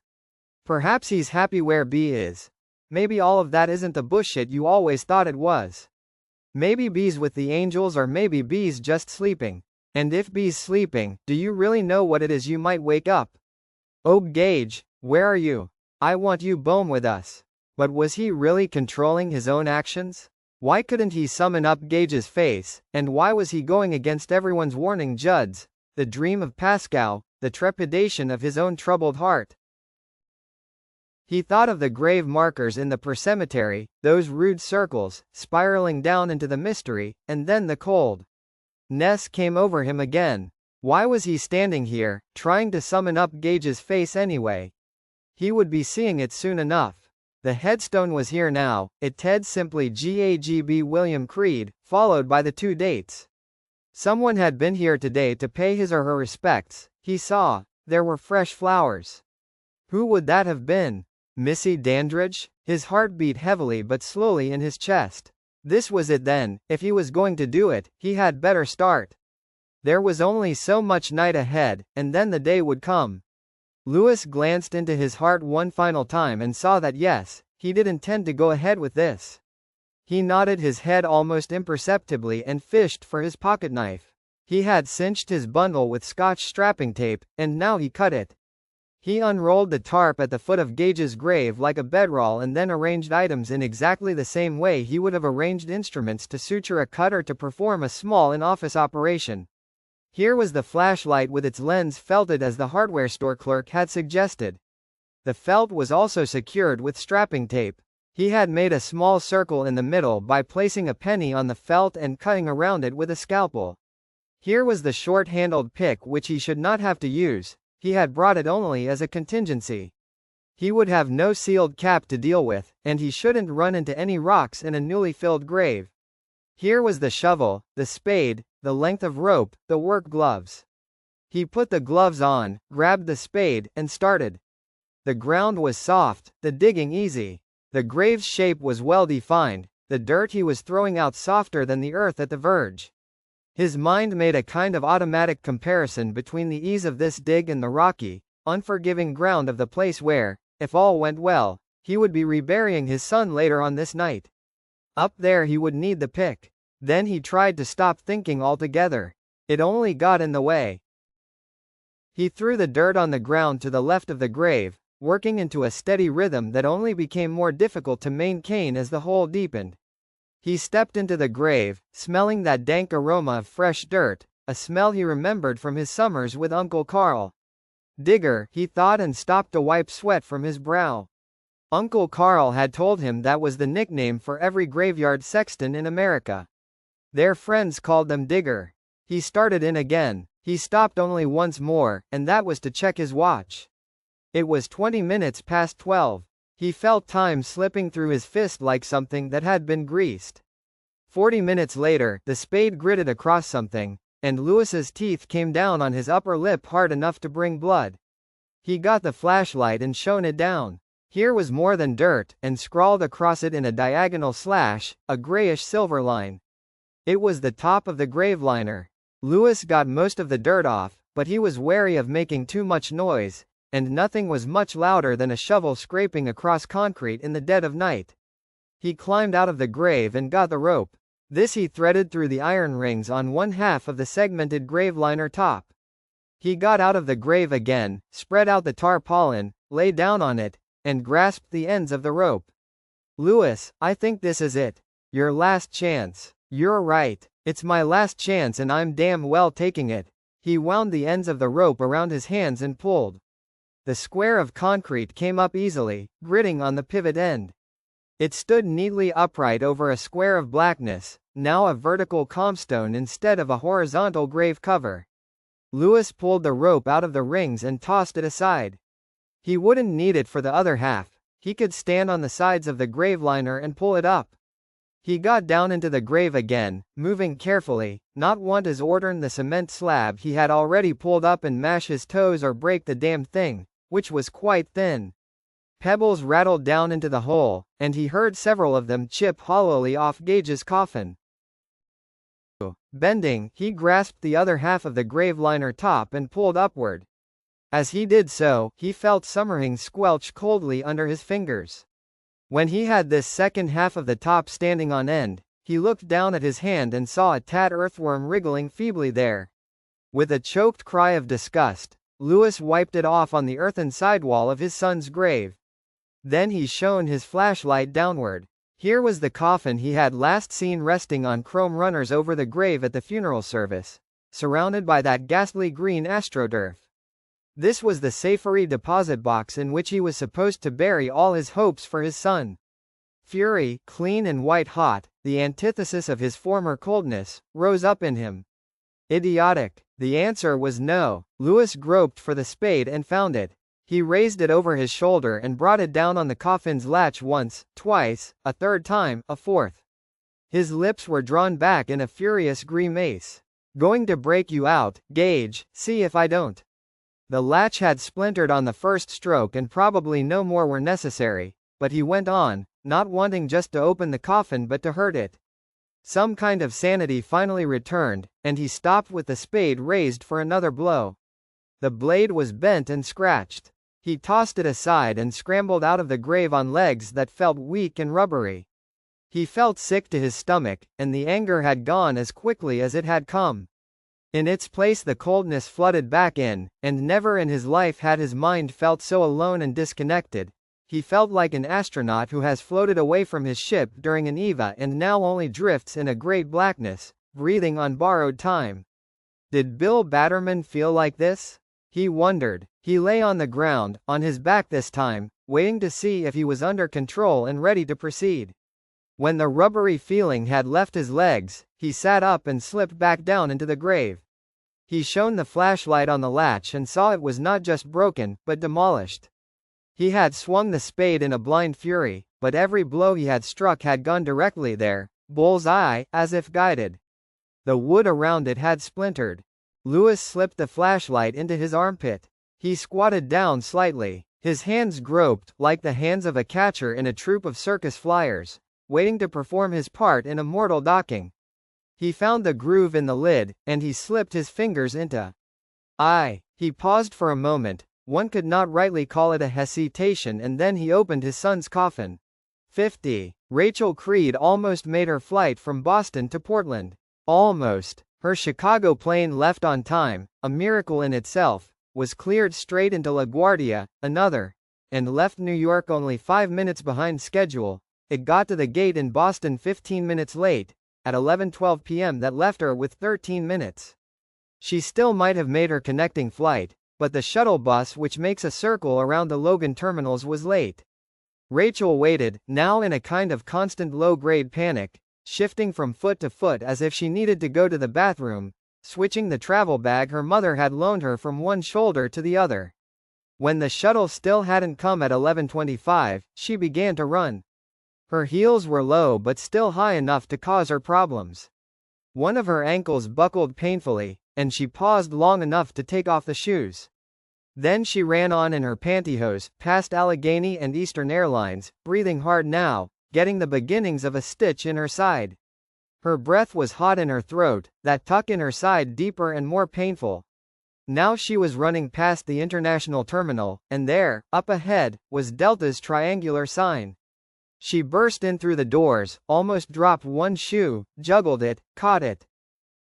Perhaps he's happy where B is. Maybe all of that isn't the bullshit you always thought it was. Maybe B's with the angels or maybe B's just sleeping. And if B's sleeping, do you really know what it is you might wake up? Oh Gage, where are you? I want you home with us. But was he really controlling his own actions? Why couldn't he summon up Gage's face, and why was he going against everyone's warning Judd's, the dream of Pascal, the trepidation of his own troubled heart? He thought of the grave markers in the Sematary, those rude circles, spiraling down into the mystery, and then the cold ness came over him again. Why was he standing here, trying to summon up Gage's face anyway? He would be seeing it soon enough. The headstone was here now, it Ted simply GAGB William Creed, followed by the 2 dates. Someone had been here today to pay his or her respects, he saw. There were fresh flowers. Who would that have been? Missy Dandridge? His heart beat heavily but slowly in his chest. This was it then, if he was going to do it, he had better start. There was only so much night ahead, and then the day would come. Lewis glanced into his heart one final time and saw that yes, he did intend to go ahead with this. He nodded his head almost imperceptibly and fished for his pocketknife. He had cinched his bundle with Scotch strapping tape, and now he cut it. He unrolled the tarp at the foot of Gage's grave like a bedroll and then arranged items in exactly the same way he would have arranged instruments to suture a cut or to perform a small in-office operation. Here was the flashlight with its lens felted as the hardware store clerk had suggested. The felt was also secured with strapping tape. He had made a small circle in the middle by placing a penny on the felt and cutting around it with a scalpel. Here was the short-handled pick which he should not have to use, he had brought it only as a contingency. He would have no sealed cap to deal with, and he shouldn't run into any rocks in a newly filled grave. Here was the shovel, the spade, the length of rope, the work gloves. He put the gloves on, grabbed the spade, and started. The ground was soft, the digging easy. The grave's shape was well defined, the dirt he was throwing out softer than the earth at the verge. His mind made a kind of automatic comparison between the ease of this dig and the rocky, unforgiving ground of the place where, if all went well, he would be reburying his son later on this night. Up there he would need the pick. Then he tried to stop thinking altogether. It only got in the way. He threw the dirt on the ground to the left of the grave, working into a steady rhythm that only became more difficult to maintain as the hole deepened. He stepped into the grave, smelling that dank aroma of fresh dirt, a smell he remembered from his summers with Uncle Carl. Digger, he thought, and stopped to wipe sweat from his brow. Uncle Carl had told him that was the nickname for every graveyard sexton in America. Their friends called them Digger. He started in again. He stopped only once more, and that was to check his watch. It was 20 minutes past 12. He felt time slipping through his fist like something that had been greased. 40 minutes later, the spade gritted across something, and Louis's teeth came down on his upper lip hard enough to bring blood. He got the flashlight and shone it down. Here was more than dirt, and scrawled across it in a diagonal slash, a grayish-silver line. It was the top of the grave liner. Louis got most of the dirt off, but he was wary of making too much noise, and nothing was much louder than a shovel scraping across concrete in the dead of night. He climbed out of the grave and got the rope. This he threaded through the iron rings on one half of the segmented grave liner top. He got out of the grave again, spread out the tarpaulin, lay down on it, and grasped the ends of the rope. "Louis, I think this is it. Your last chance." "You're right. It's my last chance and I'm damn well taking it." He wound the ends of the rope around his hands and pulled. The square of concrete came up easily, gritting on the pivot end. It stood neatly upright over a square of blackness, now a vertical comstone instead of a horizontal grave cover. Louis pulled the rope out of the rings and tossed it aside. He wouldn't need it for the other half. He could stand on the sides of the grave liner and pull it up. He got down into the grave again, moving carefully, not want to order the cement slab he had already pulled up and mash his toes or break the damn thing, which was quite thin. Pebbles rattled down into the hole, and he heard several of them chip hollowly off Gage's coffin. Bending, he grasped the other half of the grave liner top and pulled upward. As he did so, he felt something squelch coldly under his fingers. When he had this second half of the top standing on end, he looked down at his hand and saw a tad earthworm wriggling feebly there. With a choked cry of disgust, Louis wiped it off on the earthen sidewall of his son's grave. Then he shone his flashlight downward. Here was the coffin he had last seen resting on chrome runners over the grave at the funeral service, surrounded by that ghastly green astroturf. This was the Sematary deposit box in which he was supposed to bury all his hopes for his son. Fury, clean and white-hot, the antithesis of his former coldness, rose up in him. Idiotic. The answer was no. Louis groped for the spade and found it. He raised it over his shoulder and brought it down on the coffin's latch once, twice, a third time, a fourth. His lips were drawn back in a furious grimace. "Going to break you out, Gage, see if I don't." The latch had splintered on the first stroke and probably no more were necessary, but he went on, not wanting just to open the coffin but to hurt it. Some kind of sanity finally returned, and he stopped with the spade raised for another blow. The blade was bent and scratched. He tossed it aside and scrambled out of the grave on legs that felt weak and rubbery. He felt sick to his stomach, and the anger had gone as quickly as it had come. In its place the coldness flooded back in, and never in his life had his mind felt so alone and disconnected. He felt like an astronaut who has floated away from his ship during an EVA and now only drifts in a great blackness, breathing on borrowed time. Did Bill Batterman feel like this? He wondered. He lay on the ground, on his back this time, waiting to see if he was under control and ready to proceed. When the rubbery feeling had left his legs, he sat up and slipped back down into the grave. He shone the flashlight on the latch and saw it was not just broken, but demolished. He had swung the spade in a blind fury, but every blow he had struck had gone directly there, bull's eye, as if guided. The wood around it had splintered. Lewis slipped the flashlight into his armpit. He squatted down slightly. His hands groped, like the hands of a catcher in a troupe of circus flyers, waiting to perform his part in a mortal docking. He found the groove in the lid, and he slipped his fingers into. He paused for a moment. One could not rightly call it a hesitation, and then he opened his son's coffin. 50. Rachel Creed almost made her flight from Boston to Portland. Almost. Her Chicago plane left on time, a miracle in itself, was cleared straight into LaGuardia, another, and left New York only 5 minutes behind schedule. It got to the gate in Boston 15 minutes late, at 11:12 p.m. That left her with 13 minutes. She still might have made her connecting flight, but the shuttle bus which makes a circle around the Logan terminals was late. Rachel waited, now in a kind of constant low-grade panic, shifting from foot to foot as if she needed to go to the bathroom, switching the travel bag her mother had loaned her from one shoulder to the other. When the shuttle still hadn't come at 11:25, she began to run. Her heels were low but still high enough to cause her problems. One of her ankles buckled painfully, and she paused long enough to take off the shoes. Then she ran on in her pantyhose, past Allegheny and Eastern Airlines, breathing hard now, getting the beginnings of a stitch in her side. Her breath was hot in her throat, that tuck in her side deeper and more painful. Now she was running past the international terminal, and there, up ahead, was Delta's triangular sign. She burst in through the doors, almost dropped one shoe, juggled it, caught it.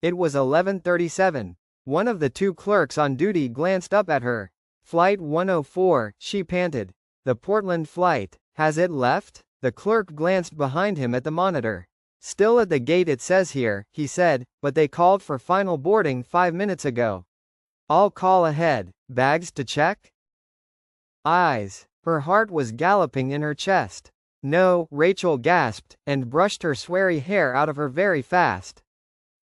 It was 11:37. One of the two clerks on duty glanced up at her. Flight 104, she panted. The Portland flight, has it left? The clerk glanced behind him at the monitor. Still at the gate it says here, he said, but they called for final boarding 5 minutes ago. I'll call ahead. Bags to check? Eyes. Her heart was galloping in her chest. No, Rachel gasped, and brushed her sweary hair out of her very fast.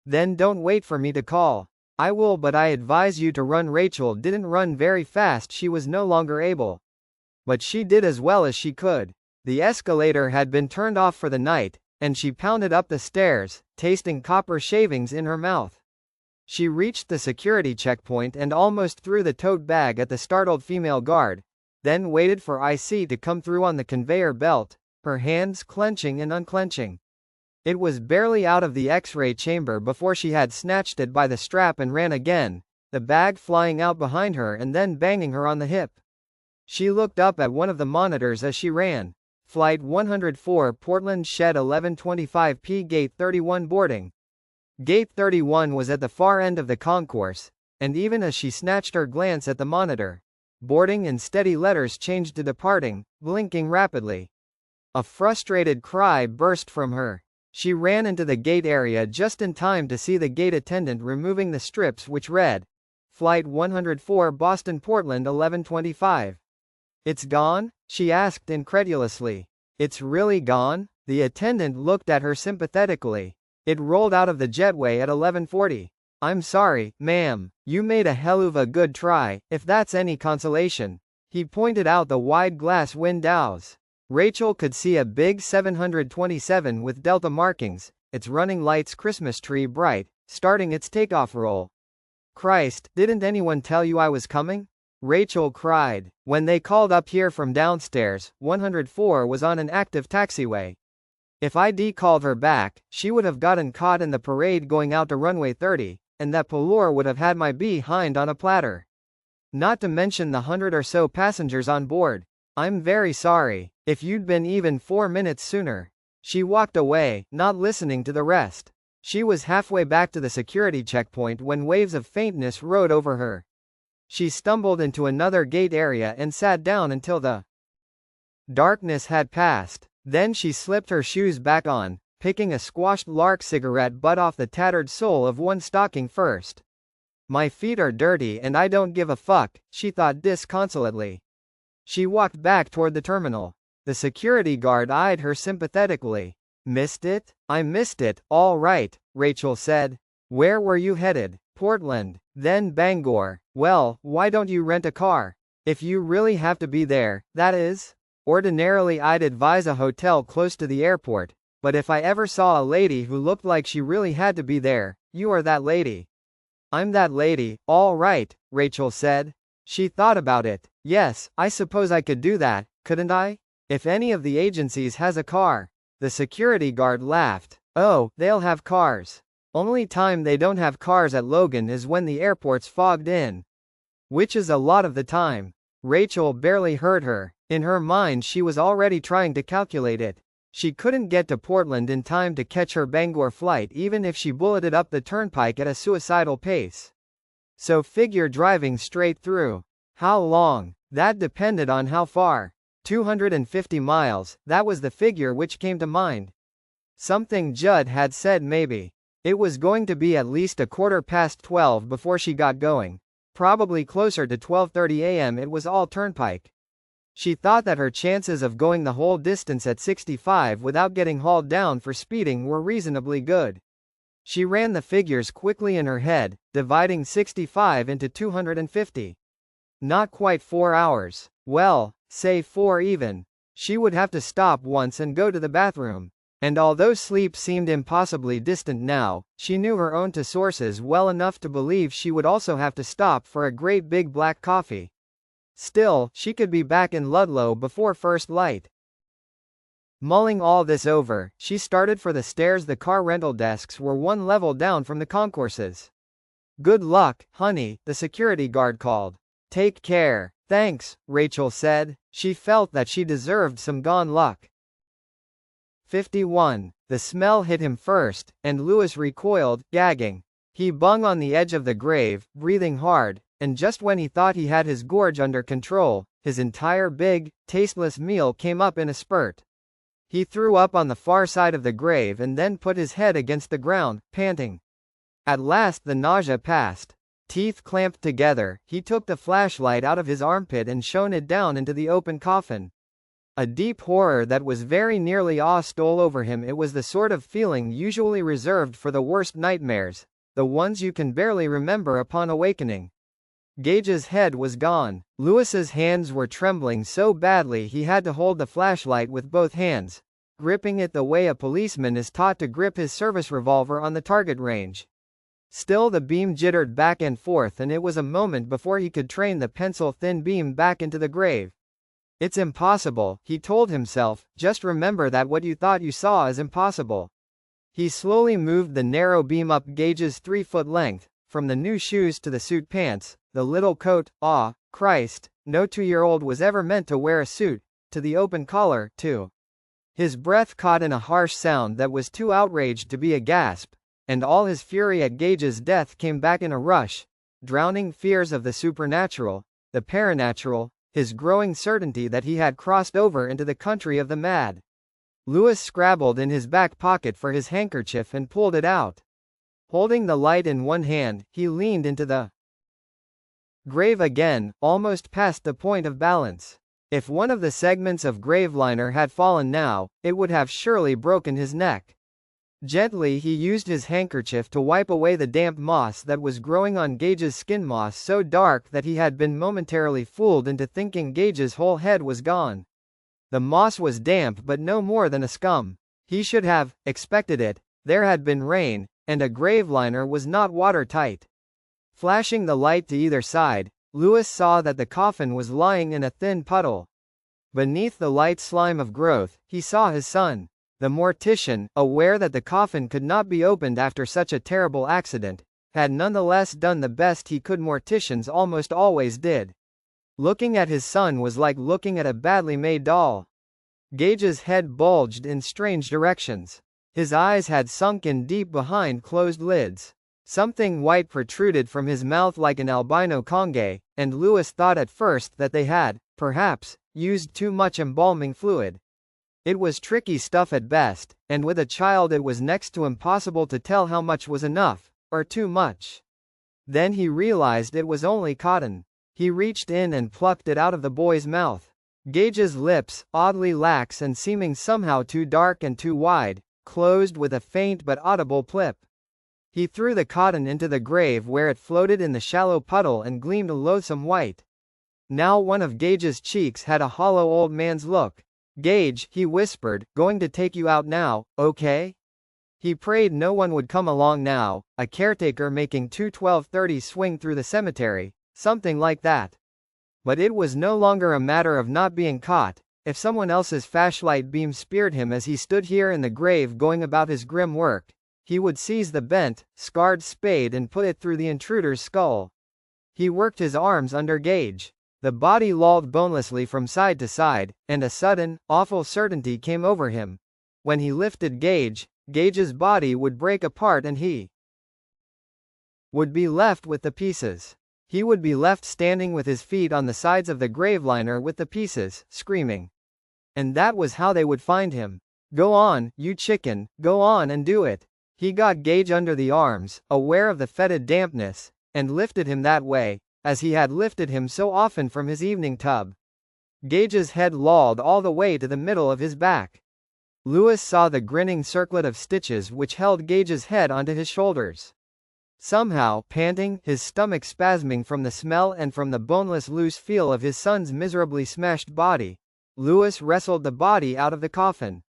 Then don't wait for me to call. I will, but I advise you to run. Rachel didn't run very fast, she was no longer able. But she did as well as she could. The escalator had been turned off for the night, and she pounded up the stairs, tasting copper shavings in her mouth. She reached the security checkpoint and almost threw the tote bag at the startled female guard, then waited for IC to come through on the conveyor belt, her hands clenching and unclenching. It was barely out of the X-ray chamber before she had snatched it by the strap and ran again, the bag flying out behind her and then banging her on the hip. She looked up at one of the monitors as she ran. Flight 104 Portland Shed 11:25 p. Gate 31 boarding. Gate 31 was at the far end of the concourse, and even as she snatched her glance at the monitor, boarding and steady letters changed to departing, blinking rapidly. A frustrated cry burst from her. She ran into the gate area just in time to see the gate attendant removing the strips which read, Flight 104 Boston Portland 11:25. It's gone? She asked incredulously. It's really gone? The attendant looked at her sympathetically. It rolled out of the jetway at 11:40. I'm sorry, ma'am. You made a hell of a good try, if that's any consolation. He pointed out the wide glass windows. Rachel could see a big 727 with Delta markings, its running lights Christmas tree bright, starting its takeoff roll. Christ, didn't anyone tell you I was coming? Rachel cried. When they called up here from downstairs, 104 was on an active taxiway. If I'd called her back, she would have gotten caught in the parade going out to runway 30, and that palour would have had my behind on a platter. Not to mention the 100 or so passengers on board. I'm very sorry. If you'd been even 4 minutes sooner. She walked away, not listening to the rest. She was halfway back to the security checkpoint when waves of faintness rode over her. She stumbled into another gate area and sat down until the darkness had passed. Then she slipped her shoes back on, picking a squashed lark cigarette butt off the tattered sole of one stocking first. My feet are dirty and I don't give a fuck, she thought disconsolately. She walked back toward the terminal. The security guard eyed her sympathetically. Missed it? I missed it, all right, Rachel said. Where were you headed? Portland, then Bangor. Well, why don't you rent a car? If you really have to be there, that is. Ordinarily I'd advise a hotel close to the airport, but if I ever saw a lady who looked like she really had to be there, you are that lady. I'm that lady, all right, Rachel said. She thought about it. Yes, I suppose I could do that, couldn't I? If any of the agencies has a car. The security guard laughed. Oh, they'll have cars. Only time they don't have cars at Logan is when the airport's fogged in. Which is a lot of the time. Rachel barely heard her. In her mind she was already trying to calculate it. She couldn't get to Portland in time to catch her Bangor flight even if she bulleted up the turnpike at a suicidal pace. So figure driving straight through. How long? That depended on how far. 250 miles, that was the figure which came to mind. Something Judd had said maybe. It was going to be at least 12:15 before she got going. Probably closer to 12:30 a.m. It was all turnpike. She thought that her chances of going the whole distance at 65 without getting hauled down for speeding were reasonably good. She ran the figures quickly in her head, dividing 65 into 250. Not quite 4 hours. Well, say 4 even. She would have to stop once and go to the bathroom. And although sleep seemed impossibly distant now, she knew her own sources well enough to believe she would also have to stop for a great big black coffee. Still, she could be back in Ludlow before first light. Mulling all this over, she started for the stairs. The car rental desks were one level down from the concourses. Good luck, honey, the security guard called. Take care. Thanks, Rachel said. She felt that she deserved some gone luck. 51. The smell hit him first, and Lewis recoiled, gagging. He bung on the edge of the grave, breathing hard, and just when he thought he had his gorge under control, his entire big, tasteless meal came up in a spurt. He threw up on the far side of the grave and then put his head against the ground, panting. At last the nausea passed. Teeth clamped together, he took the flashlight out of his armpit and shone it down into the open coffin. A deep horror that was very nearly awe stole over him. It was the sort of feeling usually reserved for the worst nightmares, the ones you can barely remember upon awakening. Gage's head was gone. Lewis's hands were trembling so badly he had to hold the flashlight with both hands, gripping it the way a policeman is taught to grip his service revolver on the target range. Still the beam jittered back and forth and it was a moment before he could train the pencil-thin beam back into the grave. It's impossible, he told himself, just remember that what you thought you saw is impossible. He slowly moved the narrow beam up Gage's 3-foot length, from the new shoes to the suit pants, the little coat, Christ, no 2-year-old was ever meant to wear a suit, to the open collar, too. His breath caught in a harsh sound that was too outraged to be a gasp, and all his fury at Gage's death came back in a rush, drowning fears of the supernatural, the paranatural, his growing certainty that he had crossed over into the country of the mad. Lewis scrabbled in his back pocket for his handkerchief and pulled it out. Holding the light in one hand, he leaned into the grave again, almost past the point of balance. If one of the segments of graveliner had fallen now, it would have surely broken his neck. Gently he used his handkerchief to wipe away the damp moss that was growing on Gage's skin, moss so dark that he had been momentarily fooled into thinking Gage's whole head was gone. The moss was damp but no more than a scum. He should have expected it. There had been rain, and a graveliner was not watertight. Flashing the light to either side, Lewis saw that the coffin was lying in a thin puddle. Beneath the light slime of growth, he saw his son. The mortician, aware that the coffin could not be opened after such a terrible accident, had nonetheless done the best he could. Morticians almost always did. Looking at his son was like looking at a badly made doll. Gage's head bulged in strange directions. His eyes had sunk in deep behind closed lids. Something white protruded from his mouth like an albino conge, and Lewis thought at first that they had, perhaps, used too much embalming fluid. It was tricky stuff at best, and with a child it was next to impossible to tell how much was enough, or too much. Then he realized it was only cotton. He reached in and plucked it out of the boy's mouth. Gage's lips, oddly lax and seeming somehow too dark and too wide, closed with a faint but audible plip. He threw the cotton into the grave where it floated in the shallow puddle and gleamed a loathsome white. Now one of Gage's cheeks had a hollow old man's look. "Gage," he whispered, "going to take you out now, okay?" He prayed no one would come along now, a caretaker making 2:12:30 swing through the cemetery, something like that. But it was no longer a matter of not being caught. If someone else's flashlight beam speared him as he stood here in the grave going about his grim work, he would seize the bent, scarred spade and put it through the intruder's skull. He worked his arms under Gage. The body lolled bonelessly from side to side, and a sudden, awful certainty came over him. When he lifted Gage's body would break apart and he would be left with the pieces. He would be left standing with his feet on the sides of the graveliner with the pieces, screaming. And that was how they would find him. "Go on, you chicken, go on and do it." He got Gage under the arms, aware of the fetid dampness, and lifted him that way, as he had lifted him so often from his evening tub. Gage's head lolled all the way to the middle of his back. Lewis saw the grinning circlet of stitches which held Gage's head onto his shoulders. Somehow, panting, his stomach spasming from the smell and from the boneless loose feel of his son's miserably smashed body, Lewis wrestled the body out of the coffin.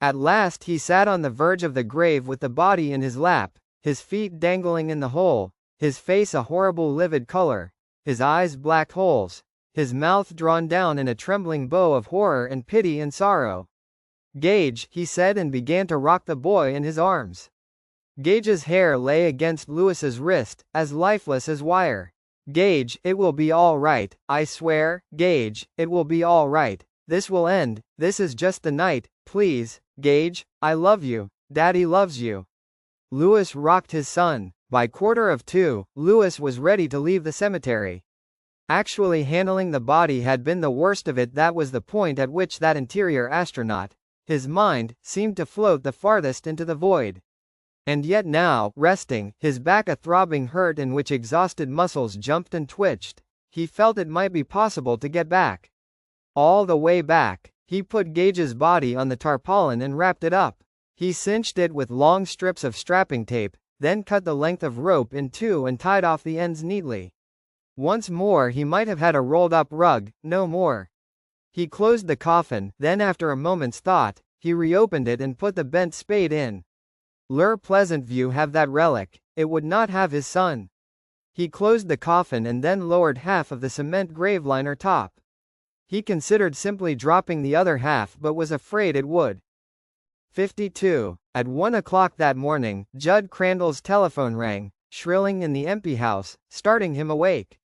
At last he sat on the verge of the grave with the body in his lap, his feet dangling in the hole, his face a horrible livid color, his eyes black holes, his mouth drawn down in a trembling bow of horror and pity and sorrow. "Gage," he said, and began to rock the boy in his arms. Gage's hair lay against Lewis's wrist, as lifeless as wire. "Gage, it will be all right, I swear, Gage, it will be all right. This will end, this is just the night, please, Gage, I love you, Daddy loves you." Lewis rocked his son. By 1:45, Lewis was ready to leave the cemetery. Actually handling the body had been the worst of it. That was the point at which that interior astronaut, his mind, seemed to float the farthest into the void. And yet now, resting, his back a throbbing hurt in which exhausted muscles jumped and twitched, he felt it might be possible to get back. All the way back, he put Gage's body on the tarpaulin and wrapped it up. He cinched it with long strips of strapping tape, then cut the length of rope in two and tied off the ends neatly. Once more he might have had a rolled-up rug, no more. He closed the coffin, then after a moment's thought, he reopened it and put the bent spade in. Pleasantview have that relic, it would not have his son. He closed the coffin and then lowered half of the cement graveliner top. He considered simply dropping the other half but was afraid it would. 52. At 1 o'clock that morning, Judd Crandall's telephone rang, shrilling in the empty house, starting him awake.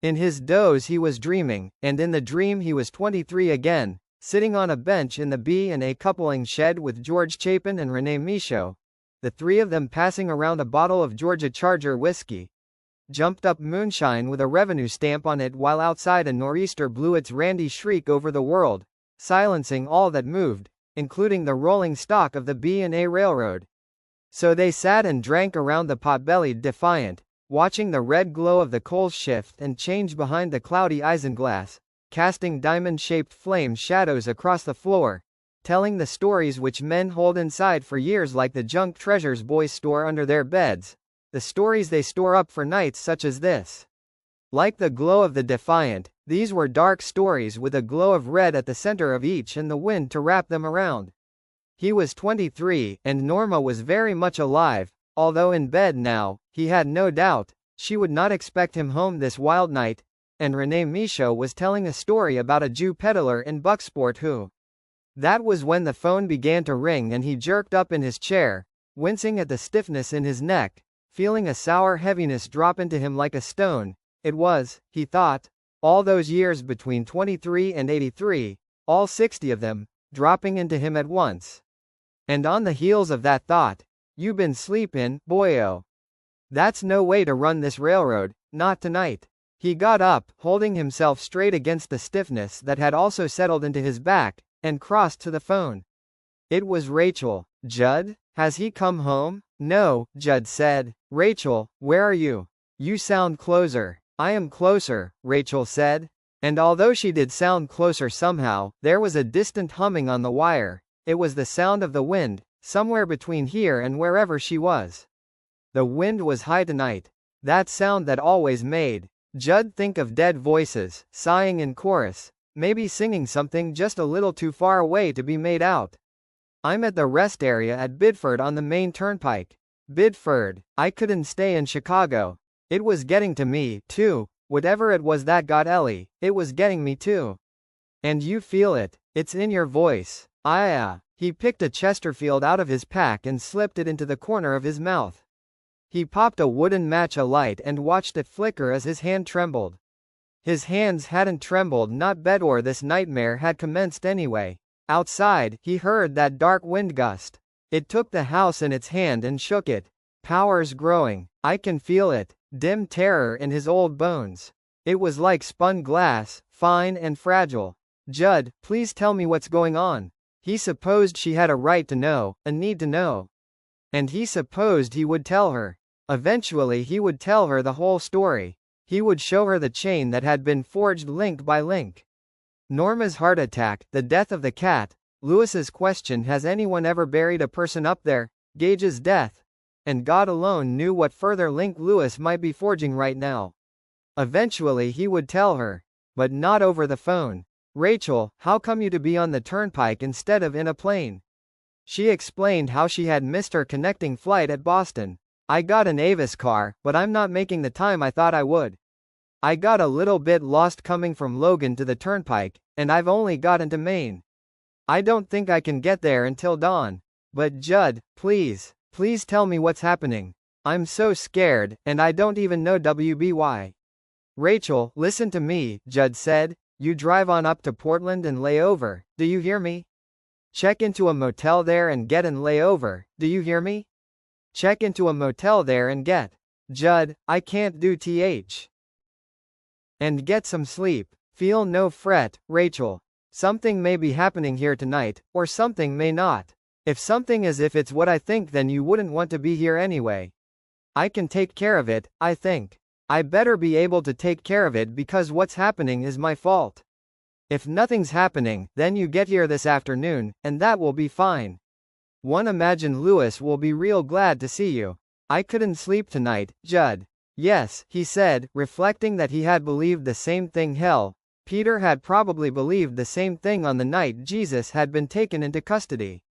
In his doze he was dreaming, and in the dream he was 23 again, sitting on a bench in the B&A coupling shed with George Chapin and Renee Michaud, the three of them passing around a bottle of Georgia Charger whiskey. Jumped-up moonshine with a revenue stamp on it, while outside a nor'easter blew its randy shriek over the world, silencing all that moved, including the rolling stock of the B&A Railroad. So they sat and drank around the pot-bellied Defiant, watching the red glow of the coals shift and change behind the cloudy isinglass, casting diamond-shaped flame shadows across the floor, telling the stories which men hold inside for years like the junk treasures boys store under their beds, the stories they store up for nights such as this. Like the glow of the Defiant, these were dark stories with a glow of red at the center of each and the wind to wrap them around. He was 23, and Norma was very much alive, although in bed now, he had no doubt, she would not expect him home this wild night, and Renee Michaud was telling a story about a Jew peddler in Bucksport who. That was when the phone began to ring and he jerked up in his chair, wincing at the stiffness in his neck, feeling a sour heaviness drop into him like a stone. It was, he thought, all those years between 23 and 83, all 60 of them, dropping into him at once. And on the heels of that thought, "You been sleepin', boyo. That's no way to run this railroad, not tonight." He got up, holding himself straight against the stiffness that had also settled into his back, and crossed to the phone. It was Rachel. "Judd? Has he come home?" "No," Judd said. "Rachel, where are you? You sound closer." "I am closer," Rachel said. And although she did sound closer somehow, there was a distant humming on the wire. It was the sound of the wind, somewhere between here and wherever she was. The wind was high tonight. That sound that always made Judd think of dead voices, sighing in chorus, maybe singing something just a little too far away to be made out. I'm at the rest area at Bidford on the main turnpike. Bidford. I couldn't stay in Chicago. It was getting to me, too. Whatever it was that got Ellie, it was getting me too. And you feel it. It's in your voice. He picked a Chesterfield out of his pack and slipped it into the corner of his mouth. He popped a wooden match alight and watched it flicker as his hand trembled. His hands hadn't trembled not before this nightmare had commenced anyway. Outside, he heard that dark wind gust. It took the house in its hand and shook it. Powers growing. I can feel it. Dim terror in his old bones. It was like spun glass, fine and fragile. Judd, please tell me what's going on. He supposed she had a right to know, a need to know. And he supposed he would tell her. Eventually he would tell her the whole story. He would show her the chain that had been forged link by link. Norma's heart attack, the death of the cat, Lewis's question, has anyone ever buried a person up there, Gage's death, and God alone knew what further link Lewis might be forging right now. Eventually he would tell her, but not over the phone. Rachel, how come you to be on the turnpike instead of in a plane? She explained how she had missed her connecting flight at Boston. I got an Avis car, but I'm not making the time I thought I would. I got a little bit lost coming from Logan to the turnpike, and I've only gotten to Maine. I don't think I can get there until dawn. But Judd, please tell me what's happening. I'm so scared, and I don't even know WBY. Rachel, listen to me, Judd said. You drive on up to Portland and lay over, do you hear me? Check into a motel there and get an layover, do you hear me? Check into a motel there and get. Judd, I can't do th. And get some sleep. Feel no fret, Rachel. Something may be happening here tonight, or something may not. If something is if it's what I think, then you wouldn't want to be here anyway. I can take care of it, I think. I better be able to take care of it because what's happening is my fault. If nothing's happening, then you get here this afternoon, and that will be fine. One imagine Lewis will be real glad to see you. I couldn't sleep tonight, Judd. Yes, he said, reflecting that he had believed the same thing. Hell, Peter had probably believed the same thing on the night Jesus had been taken into custody.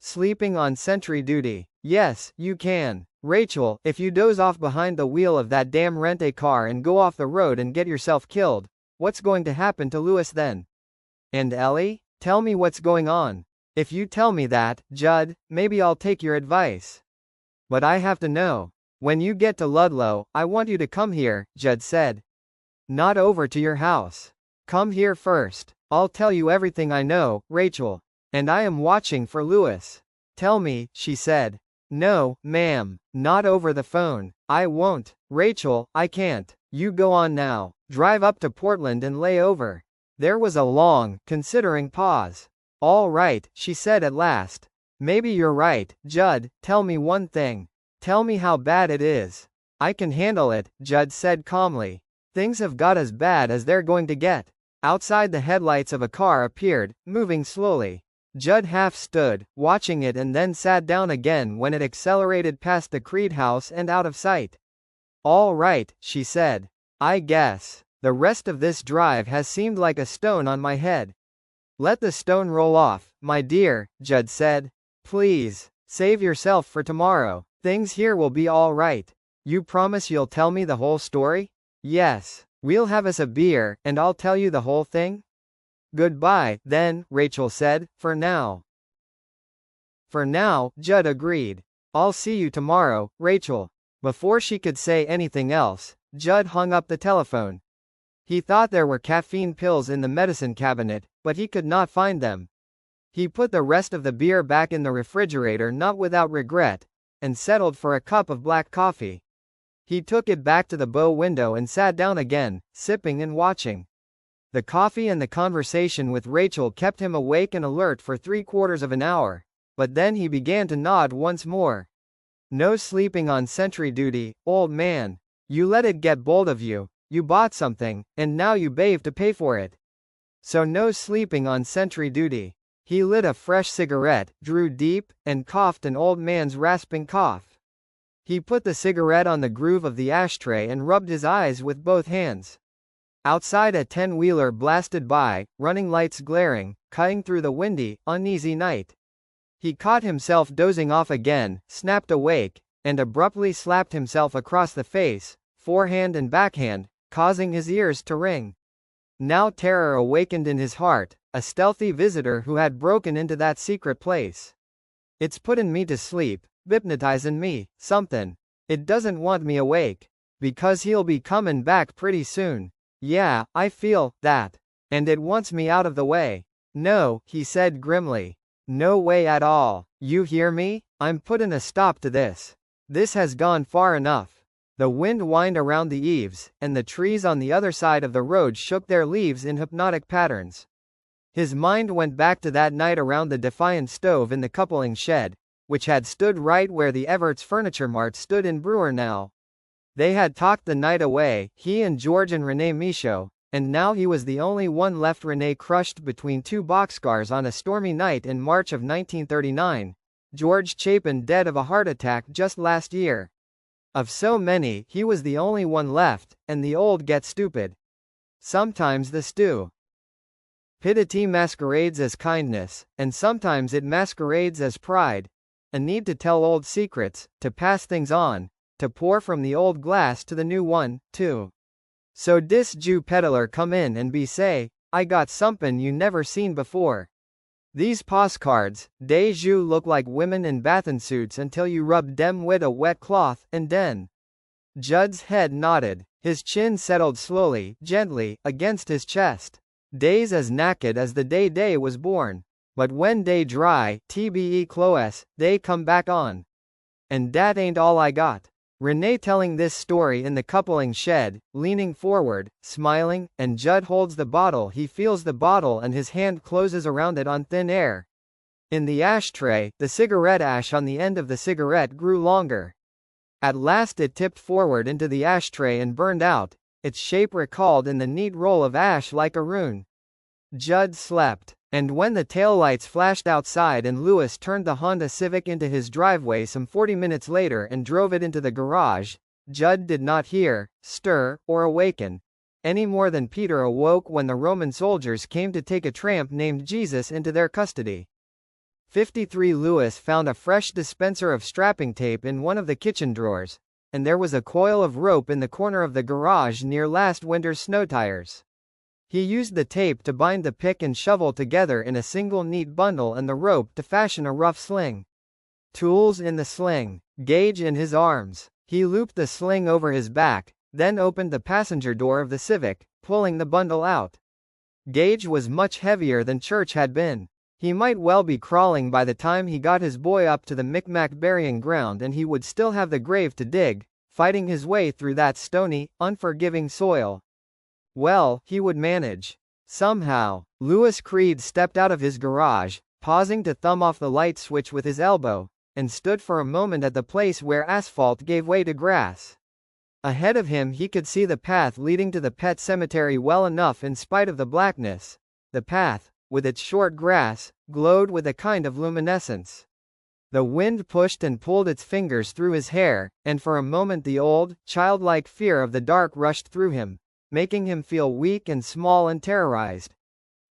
Sleeping on sentry duty. Yes, you can. Rachel, if you doze off behind the wheel of that damn rent-a-car and go off the road and get yourself killed, what's going to happen to Lewis then? And Ellie? Tell me what's going on. If you tell me that, Judd, maybe I'll take your advice. But I have to know. When you get to Ludlow, I want you to come here, Judd said. Not over to your house. Come here first. I'll tell you everything I know, Rachel. And I am watching for Lewis. Tell me, she said. No, ma'am, not over the phone. I won't. Rachel, I can't. You go on now. Drive up to Portland and lay over. There was a long, considering pause. All right, she said at last. Maybe you're right, Judd. Tell me one thing. Tell me how bad it is. I can handle it, Judd said calmly. Things have got as bad as they're going to get. Outside, the headlights of a car appeared, moving slowly. Judd half stood, watching it, and then sat down again when it accelerated past the Creed house and out of sight. All right, she said. I guess. The rest of this drive has seemed like a stone on my head. Let the stone roll off, my dear, Judd said. Please, save yourself for tomorrow. Things here will be all right. You promise you'll tell me the whole story? Yes. We'll have us a beer, and I'll tell you the whole thing? Goodbye, then, Rachel said, for now. For now, Judd agreed. I'll see you tomorrow, Rachel. Before she could say anything else, Judd hung up the telephone. He thought there were caffeine pills in the medicine cabinet, but he could not find them. He put the rest of the beer back in the refrigerator, not without regret, and settled for a cup of black coffee. He took it back to the bow window and sat down again, sipping and watching. The coffee and the conversation with Rachel kept him awake and alert for 3/4 of an hour, but then he began to nod once more. No sleeping on sentry duty, old man. You let it get bold of you. You bought something, and now you bathe to pay for it. So no sleeping on sentry duty. He lit a fresh cigarette, drew deep, and coughed an old man's rasping cough. He put the cigarette on the groove of the ashtray and rubbed his eyes with both hands. Outside a 10-wheeler blasted by, running lights glaring, cutting through the windy, uneasy night. He caught himself dozing off again, snapped awake, and abruptly slapped himself across the face, forehand and backhand, causing his ears to ring. Now terror awakened in his heart, a stealthy visitor who had broken into that secret place. It's puttin' me to sleep, hypnotizin' me, something. It doesn't want me awake. Because he'll be comin' back pretty soon. Yeah, I feel that. And it wants me out of the way. No, he said grimly. No way at all. You hear me? I'm puttin' a stop to this. This has gone far enough. The wind whined around the eaves, and the trees on the other side of the road shook their leaves in hypnotic patterns. His mind went back to that night around the Defiant stove in the coupling shed, which had stood right where the Everts Furniture Mart stood in Brewer now. They had talked the night away, he and George and Renee Michaud, and now he was the only one left. Renee crushed between two boxcars on a stormy night in March of 1939, George Chapin dead of a heart attack just last year. Of so many, he was the only one left, and the old get stupid. Sometimes the stupidity masquerades as kindness, and sometimes it masquerades as pride. A need to tell old secrets, to pass things on, to pour from the old glass to the new one, too. So dis Jew peddler come in and be say, I got somethin' you never seen before. These postcards, de Jew look like women in bathin' suits until you rub dem wid a wet cloth, and den. Judd's head nodded, his chin settled slowly, gently, against his chest. Dey's as naked as the day dey was born. But when dey dry, tbe cloes, dey come back on. And dat ain't all I got. Renee telling this story in the coupling shed, leaning forward, smiling, and Judd holds the bottle. He feels the bottle and his hand closes around it on thin air. In the ashtray, the cigarette ash on the end of the cigarette grew longer. At last it tipped forward into the ashtray and burned out, its shape recalled in the neat roll of ash like a rune. Judd slept. And when the taillights flashed outside and Lewis turned the Honda Civic into his driveway some 40 minutes later and drove it into the garage, Judd did not hear, stir, or awaken, any more than Peter awoke when the Roman soldiers came to take a tramp named Jesus into their custody. 53 Lewis found a fresh dispenser of strapping tape in one of the kitchen drawers, and there was a coil of rope in the corner of the garage near last winter's snow tires. He used the tape to bind the pick and shovel together in a single neat bundle and the rope to fashion a rough sling. Tools in the sling, Gage in his arms. He looped the sling over his back, then opened the passenger door of the Civic, pulling the bundle out. Gage was much heavier than Church had been. He might well be crawling by the time he got his boy up to the Micmac burying ground, and he would still have the grave to dig, fighting his way through that stony, unforgiving soil. Well, he would manage. Somehow. Louis Creed stepped out of his garage, pausing to thumb off the light switch with his elbow, and stood for a moment at the place where asphalt gave way to grass. Ahead of him he could see the path leading to the pet cemetery well enough in spite of the blackness. The path, with its short grass, glowed with a kind of luminescence. The wind pushed and pulled its fingers through his hair, and for a moment the old, childlike fear of the dark rushed through him, making him feel weak and small and terrorized.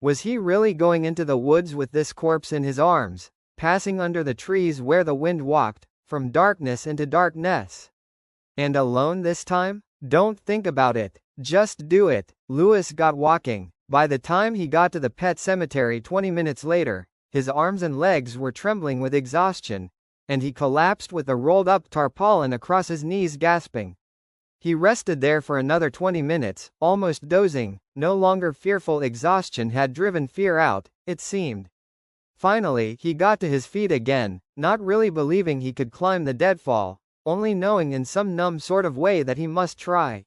Was he really going into the woods with this corpse in his arms, passing under the trees where the wind walked, from darkness into darkness? And alone this time? Don't think about it, just do it. Louis got walking. By the time he got to the pet cemetery 20 minutes later, his arms and legs were trembling with exhaustion, and he collapsed with the rolled-up tarpaulin across his knees gasping. He rested there for another 20 minutes, almost dozing. No longer fearful exhaustion had driven fear out, it seemed. Finally, he got to his feet again, not really believing he could climb the deadfall, only knowing in some numb sort of way that he must try.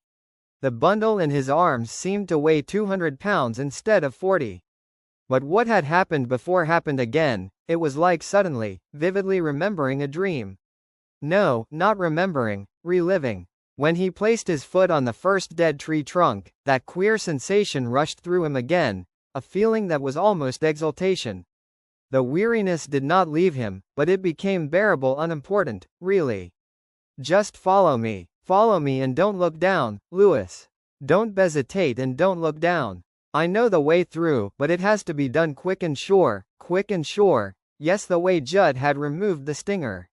The bundle in his arms seemed to weigh 200 pounds instead of 40. But what had happened before happened again. It was like suddenly, vividly remembering a dream. No, not remembering, reliving. When he placed his foot on the first dead tree trunk, that queer sensation rushed through him again, a feeling that was almost exultation. The weariness did not leave him, but it became bearable, unimportant, really. Just follow me. Follow me and don't look down, Lewis. Don't hesitate and don't look down. I know the way through, but it has to be done quick and sure, quick and sure. Yes, the way Judd had removed the stinger.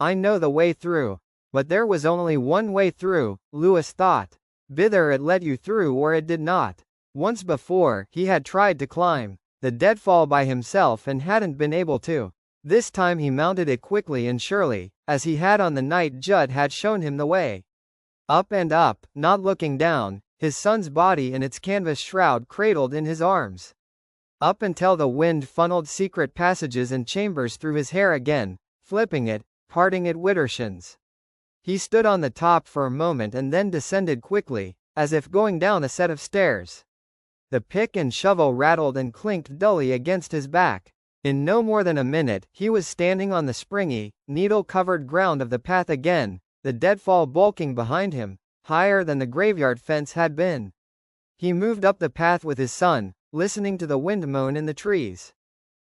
I know the way through. But there was only one way through, Lewis thought. Bither it let you through or it did not. Once before, he had tried to climb the deadfall by himself and hadn't been able to. This time he mounted it quickly and surely, as he had on the night Judd had shown him the way. Up and up, not looking down, his son's body in its canvas shroud cradled in his arms. Up until the wind funneled secret passages and chambers through his hair again, flipping it, parting it widdershins. He stood on the top for a moment and then descended quickly, as if going down a set of stairs. The pick and shovel rattled and clinked dully against his back. In no more than a minute, he was standing on the springy, needle-covered ground of the path again, the deadfall bulking behind him, higher than the graveyard fence had been. He moved up the path with his son, listening to the wind moan in the trees.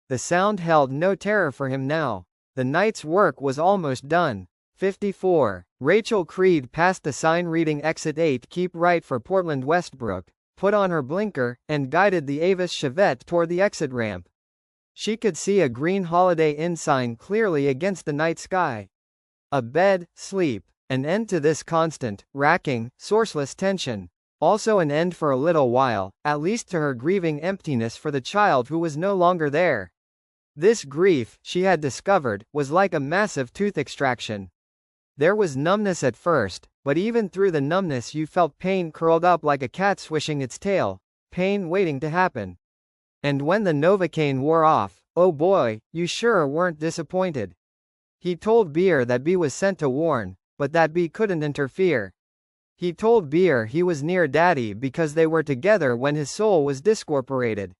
The sound held no terror for him now. The night's work was almost done. 54. Rachel Creed passed the sign reading Exit 8 Keep Right for Portland Westbrook, put on her blinker, and guided the Avis Chevette toward the exit ramp. She could see a green Holiday Inn sign clearly against the night sky. A bed, sleep, an end to this constant, racking, sourceless tension. Also an end for a little while, at least to her grieving emptiness for the child who was no longer there. This grief, she had discovered, was like a massive tooth extraction. There was numbness at first, but even through the numbness you felt pain curled up like a cat swishing its tail, pain waiting to happen. And when the Novocaine wore off, oh boy, you sure weren't disappointed. He told Beer that B was sent to warn, but that B couldn't interfere. He told Beer he was near Daddy because they were together when his soul was discorporated.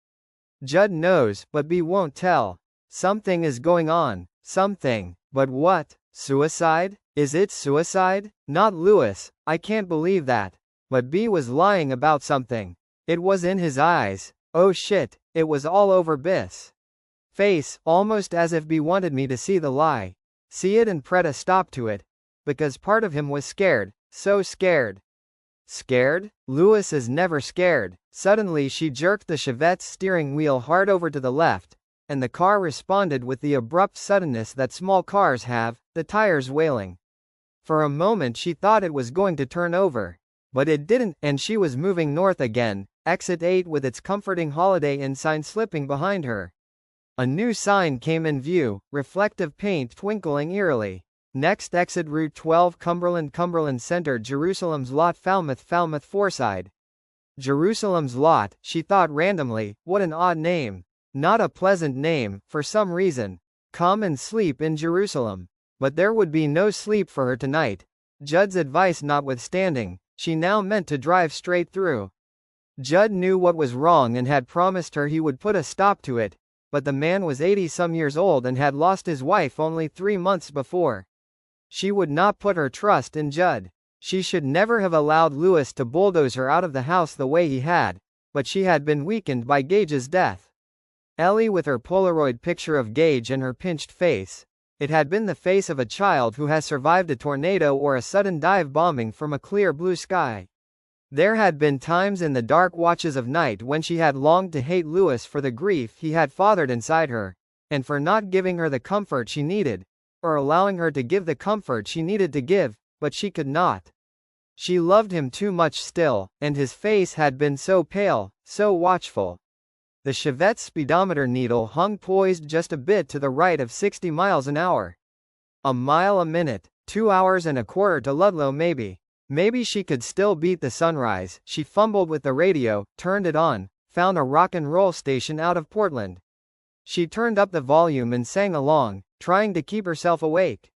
Judd knows, but B won't tell. Something is going on, something, but what? Suicide? Is it suicide? Not Lewis, I can't believe that. But B was lying about something. It was in his eyes. Oh shit, it was all over B's face, almost as if B wanted me to see the lie. See it and put a stop to it. Because part of him was scared, so scared. Scared? Lewis is never scared. Suddenly she jerked the Chevette's steering wheel hard over to the left, and the car responded with the abrupt suddenness that small cars have, the tires wailing. For a moment she thought it was going to turn over. But it didn't, and she was moving north again, exit 8 with its comforting Holiday Inn sign slipping behind her. A new sign came in view, reflective paint twinkling eerily. Next exit Route 12 Cumberland Center Jerusalem's Lot Falmouth Fourside. Jerusalem's Lot, she thought randomly, what an odd name. Not a pleasant name, for some reason. Come and sleep in Jerusalem. But there would be no sleep for her tonight. Judd's advice notwithstanding, she now meant to drive straight through. Judd knew what was wrong and had promised her he would put a stop to it, but the man was 80-some years old and had lost his wife only 3 months before. She would not put her trust in Judd. She should never have allowed Lewis to bulldoze her out of the house the way he had, but she had been weakened by Gage's death. Ellie with her Polaroid picture of Gage and her pinched face. It had been the face of a child who has survived a tornado or a sudden dive bombing from a clear blue sky. There had been times in the dark watches of night when she had longed to hate Lewis for the grief he had fathered inside her, and for not giving her the comfort she needed, or allowing her to give the comfort she needed to give, but she could not. She loved him too much still, and his face had been so pale, so watchful. The Chevette's speedometer needle hung poised just a bit to the right of 60 miles an hour. A mile a minute, 2 hours and a quarter to Ludlow maybe. Maybe she could still beat the sunrise. She fumbled with the radio, turned it on, found a rock and roll station out of Portland. She turned up the volume and sang along, trying to keep herself awake.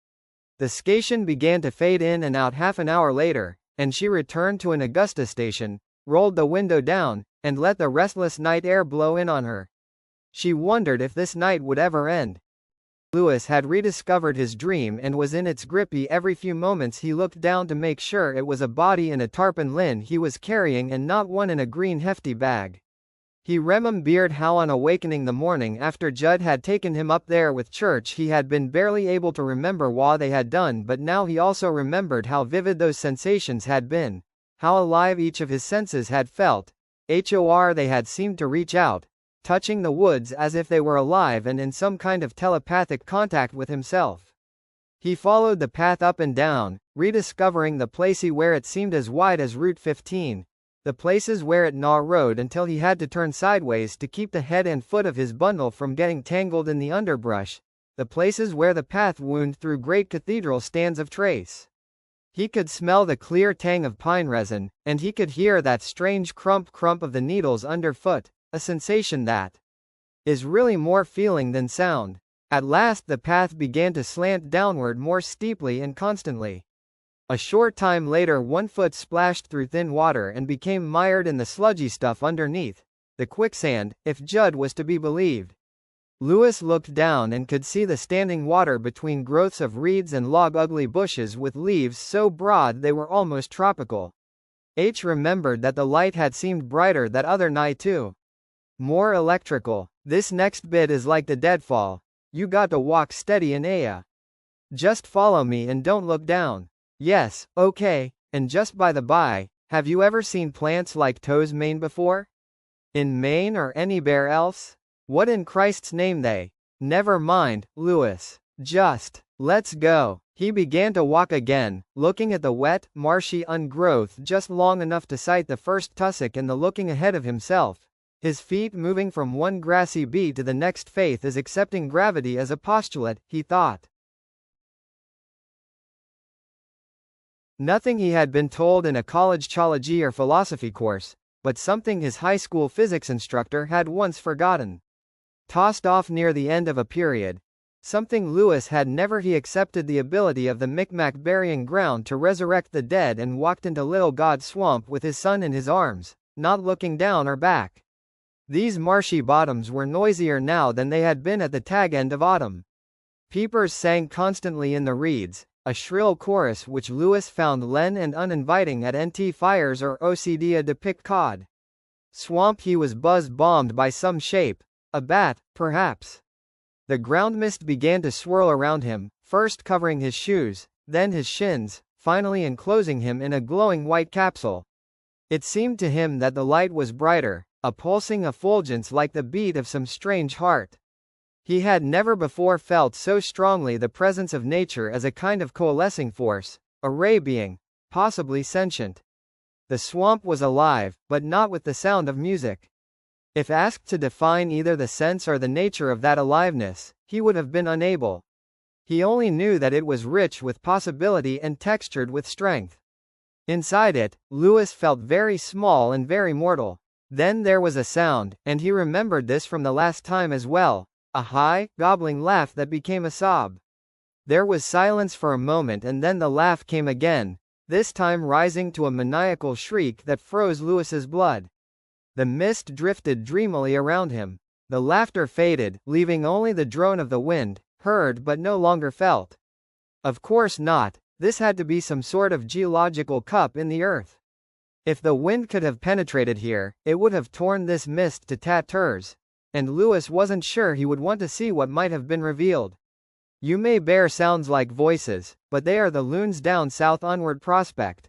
The station began to fade in and out half an hour later, and she returned to an Augusta station, rolled the window down, and let the restless night air blow in on her. She wondered if this night would ever end. Lewis had rediscovered his dream and was in its grippy every few moments. He looked down to make sure it was a body in a tarpaulin he was carrying and not one in a green hefty bag. He remembered how on awakening the morning after Judd had taken him up there with church he had been barely able to remember what they had done, but now he also remembered how vivid those sensations had been, how alive each of his senses had felt. They had seemed to reach out, touching the woods as if they were alive and in some kind of telepathic contact with himself. He followed the path up and down, rediscovering the places where it seemed as wide as Route 15, the places where it narrowed until he had to turn sideways to keep the head and foot of his bundle from getting tangled in the underbrush, the places where the path wound through great cathedral stands of trace. He could smell the clear tang of pine resin, and he could hear that strange crump of the needles underfoot, a sensation that is really more feeling than sound. At last the path began to slant downward more steeply and constantly. A short time later one foot splashed through thin water and became mired in the sludgy stuff underneath, the quicksand, if Judd was to be believed. Lewis looked down and could see the standing water between growths of reeds and ugly bushes with leaves so broad they were almost tropical. Remembered that the light had seemed brighter that other night too. More electrical. This next bit is like the deadfall. You got to walk steady in Aya. Just follow me and don't look down. Yes, okay, and just by the by, have you ever seen plants like toes Maine before? In Maine or anywhere else? What in Christ's name they? Never mind, Lewis. Just, let's go. He began to walk again, looking at the wet, marshy ungrowth just long enough to sight the first tussock and the looking ahead of himself, his feet moving from one grassy beat to the next. Faith is accepting gravity as a postulate, he thought. Nothing he had been told in a college geology or philosophy course, but something his high school physics instructor had once forgotten. Tossed off near the end of a period. Something Lewis had never. He accepted the ability of the Micmac burying ground to resurrect the dead and walked into Little God Swamp with his son in his arms, not looking down or back. These marshy bottoms were noisier now than they had been at the tag end of autumn. Peepers sang constantly in the reeds, a shrill chorus which Lewis found len and uninviting at NT fires or OCD de pick cod. Swamp he was buzz-bombed by some shape. A bat, perhaps. The ground mist began to swirl around him, first covering his shoes, then his shins, finally enclosing him in a glowing white capsule. It seemed to him that the light was brighter, a pulsing effulgence like the beat of some strange heart. He had never before felt so strongly the presence of nature as a kind of coalescing force, a ray being, possibly sentient. The swamp was alive, but not with the sound of music. If asked to define either the sense or the nature of that aliveness, he would have been unable. He only knew that it was rich with possibility and textured with strength. Inside it, Lewis felt very small and very mortal. Then there was a sound, and he remembered this from the last time as well, a high, gobbling laugh that became a sob. There was silence for a moment and then the laugh came again, this time rising to a maniacal shriek that froze Lewis's blood. The mist drifted dreamily around him. The laughter faded, leaving only the drone of the wind, heard but no longer felt. Of course not, this had to be some sort of geological cup in the earth. If the wind could have penetrated here, it would have torn this mist to tatters. And Lewis wasn't sure he would want to see what might have been revealed. You may bear sounds like voices, but they are the loons down south onward prospect.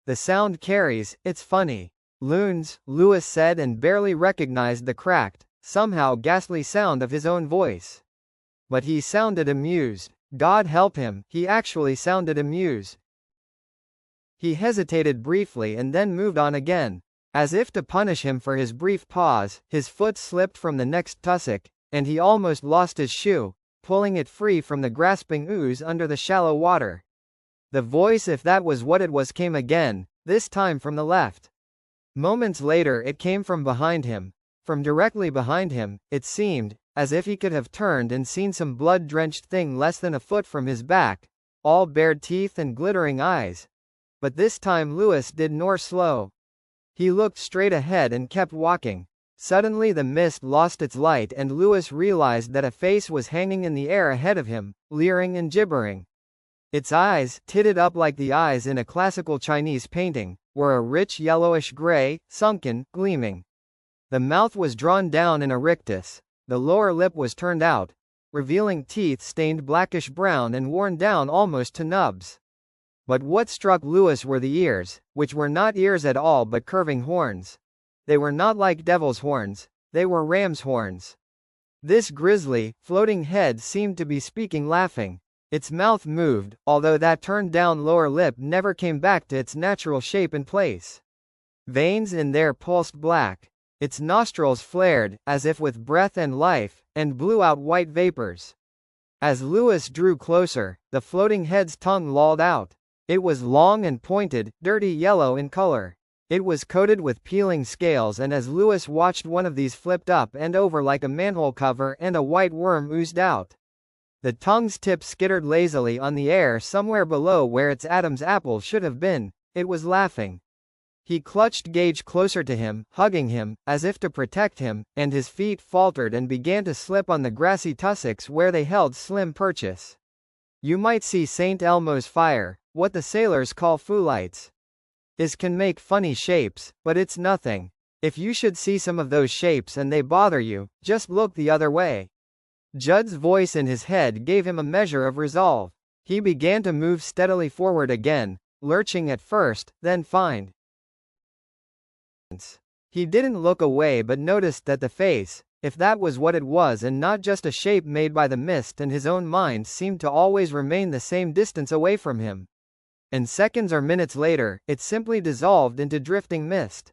The sound carries, it's funny. Loons, Lewis said and barely recognized the cracked, somehow ghastly sound of his own voice. But he sounded amused. God help him, he actually sounded amused. He hesitated briefly and then moved on again. As if to punish him for his brief pause, his foot slipped from the next tussock, and he almost lost his shoe, pulling it free from the grasping ooze under the shallow water. The voice, if that was what it was, came again, this time from the left. Moments later it came from behind him. From directly behind him, it seemed, as if he could have turned and seen some blood-drenched thing less than a foot from his back, all bared teeth and glittering eyes. But this time Lewis did nor slow. He looked straight ahead and kept walking. Suddenly the mist lost its light and Lewis realized that a face was hanging in the air ahead of him, leering and gibbering. Its eyes, titted up like the eyes in a classical Chinese painting, were a rich yellowish gray, sunken, gleaming. The mouth was drawn down in a rictus. The lower lip was turned out, revealing teeth stained blackish-brown and worn down almost to nubs. But what struck Lewis were the ears, which were not ears at all but curving horns. They were not like devil's horns, they were ram's horns. This grisly, floating head seemed to be speaking laughing. Its mouth moved, although that turned-down lower lip never came back to its natural shape and place. Veins in there pulsed black. Its nostrils flared, as if with breath and life, and blew out white vapors. As Lewis drew closer, the floating head's tongue lolled out. It was long and pointed, dirty yellow in color. It was coated with peeling scales, and as Lewis watched, one of these flipped up and over like a manhole cover and a white worm oozed out. The tongue's tip skittered lazily on the air somewhere below where its Adam's apple should have been. It was laughing. He clutched Gage closer to him, hugging him, as if to protect him, and his feet faltered and began to slip on the grassy tussocks where they held slim purchase. You might see St. Elmo's fire, what the sailors call foolites. Is can make funny shapes, but it's nothing. If you should see some of those shapes and they bother you, just look the other way. Judd's voice in his head gave him a measure of resolve. He began to move steadily forward again, lurching at first, then fine. He didn't look away but noticed that the face, if that was what it was and not just a shape made by the mist and his own mind, seemed to always remain the same distance away from him. And seconds or minutes later, it simply dissolved into drifting mist.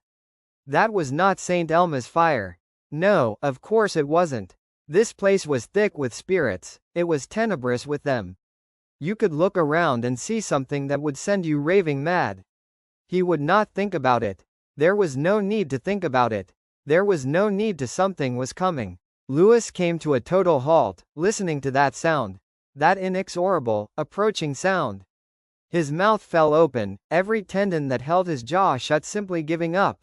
That was not St. Elmo's fire. No, of course it wasn't. This place was thick with spirits, it was tenebrous with them. You could look around and see something that would send you raving mad. He would not think about it. There was no need to think about it. There was no need to. Something was coming. Lewis came to a total halt, listening to that sound. That inexorable, approaching sound. His mouth fell open, every tendon that held his jaw shut, simply giving up.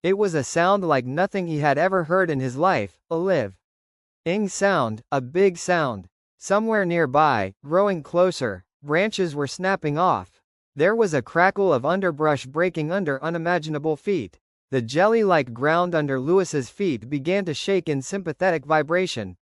It was a sound like nothing he had ever heard in his life, a live-ing sound, a big sound. Somewhere nearby, growing closer, branches were snapping off. There was a crackle of underbrush breaking under unimaginable feet. The jelly-like ground under Lewis's feet began to shake in sympathetic vibration.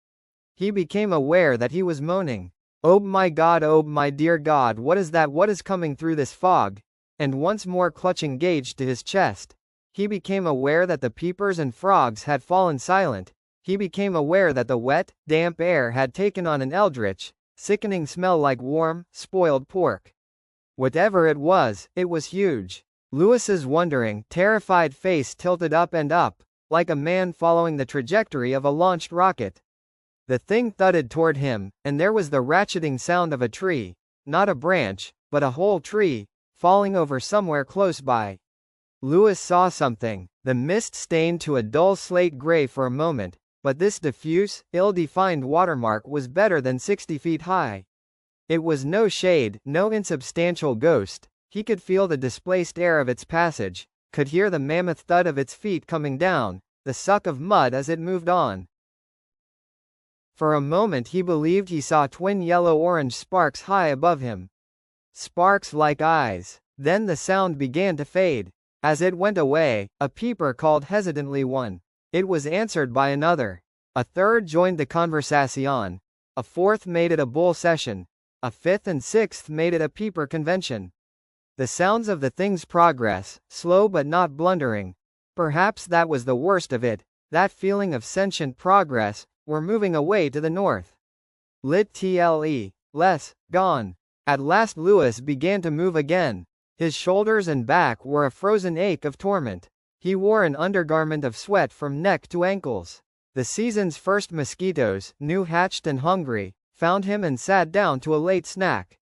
He became aware that he was moaning. Oh my God, oh my dear God, what is that? What is coming through this fog? And once more clutching Gage to his chest. He became aware that the peepers and frogs had fallen silent. He became aware that the wet, damp air had taken on an eldritch, sickening smell like warm, spoiled pork. Whatever it was huge. Lewis's wondering, terrified face tilted up and up, like a man following the trajectory of a launched rocket. The thing thudded toward him, and there was the ratcheting sound of a tree, not a branch, but a whole tree, falling over somewhere close by. Lewis saw something. The mist stained to a dull slate gray for a moment, but this diffuse, ill-defined watermark was better than 60 feet high. It was no shade, no insubstantial ghost. He could feel the displaced air of its passage, could hear the mammoth thud of its feet coming down, the suck of mud as it moved on. For a moment he believed he saw twin yellow-orange sparks high above him. Sparks like eyes. Then the sound began to fade. As it went away, a peeper called hesitantly one. It was answered by another. A third joined the conversation. A fourth made it a bull session. A fifth and sixth made it a peeper convention. The sounds of the thing's progress, slow but not blundering. Perhaps that was the worst of it, that feeling of sentient progress, were moving away to the north. Less, gone. At last Lewis began to move again. His shoulders and back were a frozen ache of torment. He wore an undergarment of sweat from neck to ankles. The season's first mosquitoes, new hatched and hungry, found him and sat down to a late snack.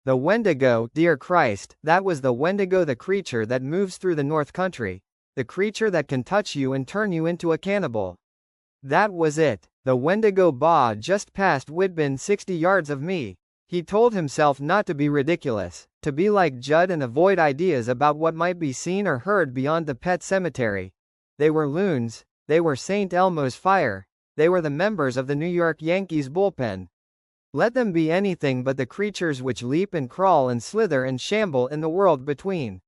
The Wendigo, dear Christ, that was the Wendigo, the creature that moves through the North Country. The creature that can touch you and turn you into a cannibal. That was it. The Wendigo Ba just past Whitbin, 60 yards of me. He told himself not to be ridiculous, to be like Judd and avoid ideas about what might be seen or heard beyond the pet cemetery. They were loons. They were St. Elmo's fire. They were the members of the New York Yankees bullpen. Let them be anything but the creatures which leap and crawl and slither and shamble in the world between.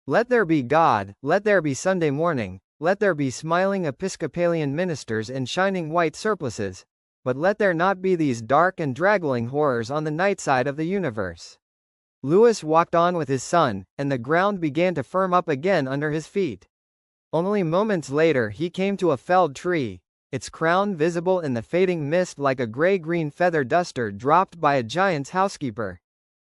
Let there be God, let there be Sunday morning, let there be smiling Episcopalian ministers in shining white surplices, but let there not be these dark and draggling horrors on the night side of the universe. Lewis walked on with his son, and the ground began to firm up again under his feet. Only moments later he came to a felled tree, its crown visible in the fading mist like a gray-green feather duster dropped by a giant's housekeeper.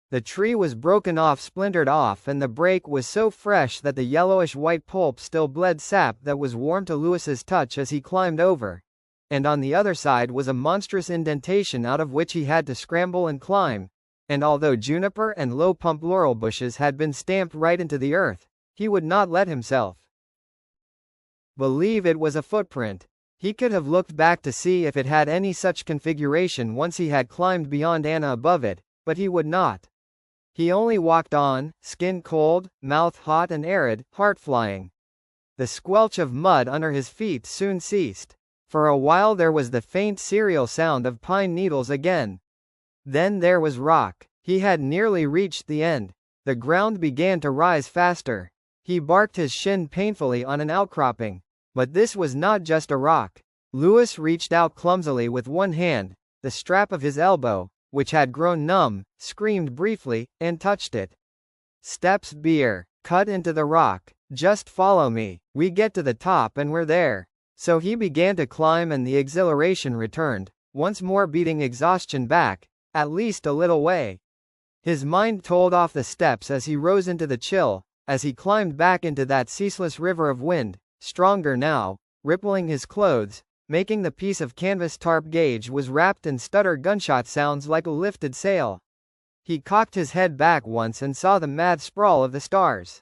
The tree was broken off, splintered off, and the break was so fresh that the yellowish-white pulp still bled sap that was warm to Lewis's touch as he climbed over. And on the other side was a monstrous indentation out of which he had to scramble and climb, and although juniper and low-pump laurel bushes had been stamped right into the earth, he would not let himself believe it was a footprint. He could have looked back to see if it had any such configuration once he had climbed beyond Anna above it, but he would not. He only walked on, skin cold, mouth hot and arid, heart flying. The squelch of mud under his feet soon ceased. For a while there was the faint serial sound of pine needles again. Then there was rock. He had nearly reached the end. The ground began to rise faster. He barked his shin painfully on an outcropping. But this was not just a rock. Lewis reached out clumsily with one hand, the strap of his elbow, which had grown numb, screamed briefly, and touched it. Steps beer, cut into the rock. Just follow me. We get to the top and we're there. So he began to climb and the exhilaration returned, once more beating exhaustion back, at least a little way. His mind told off the steps as he rose into the chill, as he climbed back into that ceaseless river of wind, stronger now, rippling his clothes, making the piece of canvas tarp gauge was wrapped in stutter gunshot sounds like a lifted sail. He cocked his head back once and saw the mad sprawl of the stars.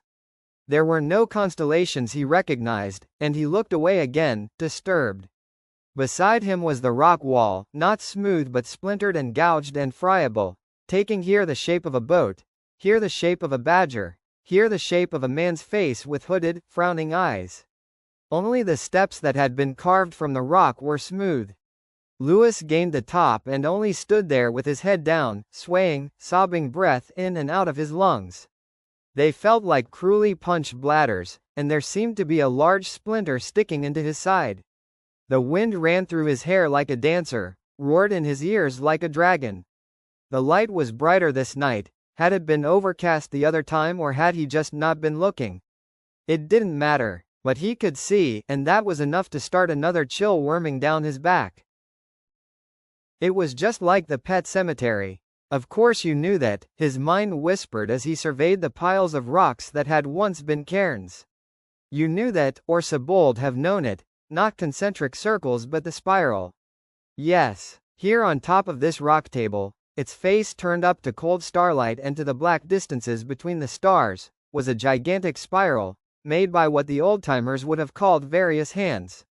There were no constellations he recognized, and he looked away again, disturbed. Beside him was the rock wall, not smooth but splintered and gouged and friable, taking here the shape of a boat, here the shape of a badger, here the shape of a man's face with hooded, frowning eyes. Only the steps that had been carved from the rock were smooth. Lewis gained the top and only stood there with his head down, swaying, sobbing breath in and out of his lungs. They felt like cruelly punched bladders, and there seemed to be a large splinter sticking into his side. The wind ran through his hair like a dancer, roared in his ears like a dragon. The light was brighter this night. Had it been overcast the other time or had he just not been looking? It didn't matter, but he could see, and that was enough to start another chill worming down his back. It was just like the pet cemetery. Of course you knew that, his mind whispered as he surveyed the piles of rocks that had once been cairns. You knew that, or Sebold have known it, not concentric circles but the spiral. Yes, here on top of this rock table, its face turned up to cold starlight and to the black distances between the stars, was a gigantic spiral, made by what the old-timers would have called various hands.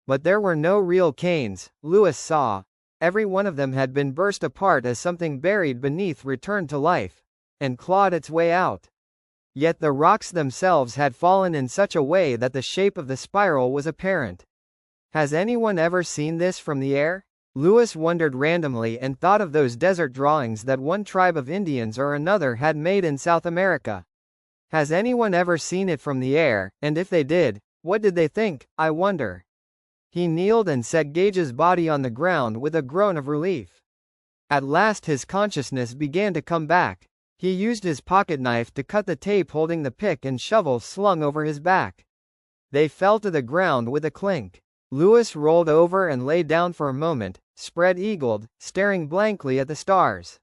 But there were no real canes, Lewis saw. Every one of them had been burst apart as something buried beneath returned to life, and clawed its way out. Yet the rocks themselves had fallen in such a way that the shape of the spiral was apparent. Has anyone ever seen this from the air? Lewis wondered randomly and thought of those desert drawings that one tribe of Indians or another had made in South America. Has anyone ever seen it from the air, and if they did, what did they think, I wonder? He kneeled and set Gage's body on the ground with a groan of relief. At last his consciousness began to come back. He used his pocketknife to cut the tape holding the pick and shovel slung over his back. They fell to the ground with a clink. Lewis rolled over and lay down for a moment, spread-eagled, staring blankly at the stars.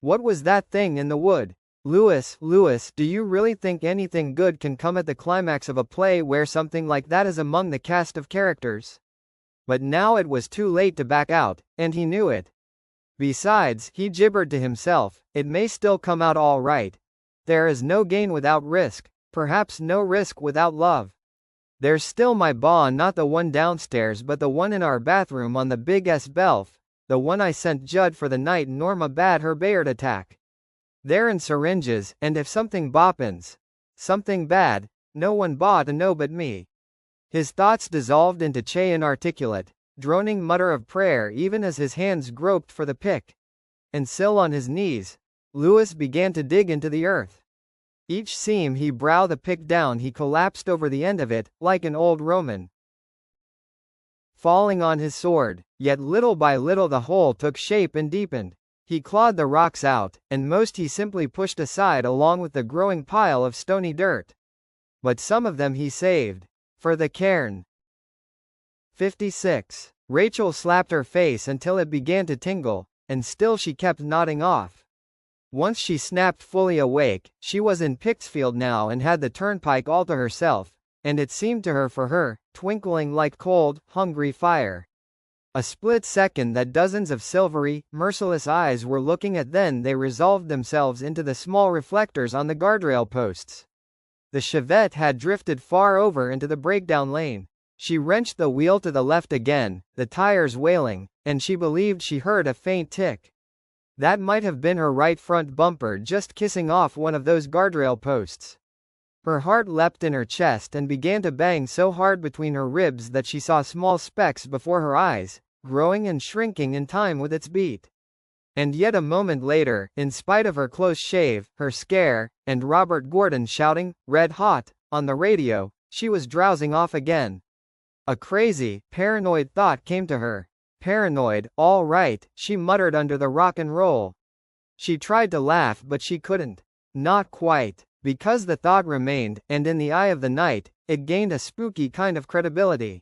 What was that thing in the wood? Lewis, do you really think anything good can come at the climax of a play where something like that is among the cast of characters? But now it was too late to back out, and he knew it. Besides, he gibbered to himself, it may still come out all right. There is no gain without risk, perhaps no risk without love. There's still my ba, not the one downstairs but the one in our bathroom on the big S-Belf, the one I sent Judd for the night Norma bad her Bayard attack. They're in syringes, and if something boppins, something bad, no one ba to know but me. His thoughts dissolved into inarticulate, droning mutter of prayer even as his hands groped for the pick. And still on his knees, Lewis began to dig into the earth. Each seam he brow the pick down he collapsed over the end of it, like an old Roman. Falling on his sword, yet little by little the hole took shape and deepened. He clawed the rocks out, and most he simply pushed aside along with the growing pile of stony dirt. But some of them he saved. For the cairn. 56. Rachel slapped her face until it began to tingle, and still she kept nodding off. Once she snapped fully awake, she was in Pittsfield now and had the turnpike all to herself, and it seemed to her for her, twinkling like cold, hungry fire. A split second that dozens of silvery, merciless eyes were looking at, then they resolved themselves into the small reflectors on the guardrail posts. The Chevette had drifted far over into the breakdown lane. She wrenched the wheel to the left again, the tires wailing, and she believed she heard a faint tick. That might have been her right front bumper just kissing off one of those guardrail posts. Her heart leapt in her chest and began to bang so hard between her ribs that she saw small specks before her eyes, growing and shrinking in time with its beat. And yet a moment later, in spite of her close shave, her scare, and Robert Gordon shouting, "Red hot," on the radio, she was drowsing off again. A crazy, paranoid thought came to her. Paranoid, all right, she muttered under the rock and roll. She tried to laugh but she couldn't. Not quite. Because the thought remained, and in the eye of the night, it gained a spooky kind of credibility.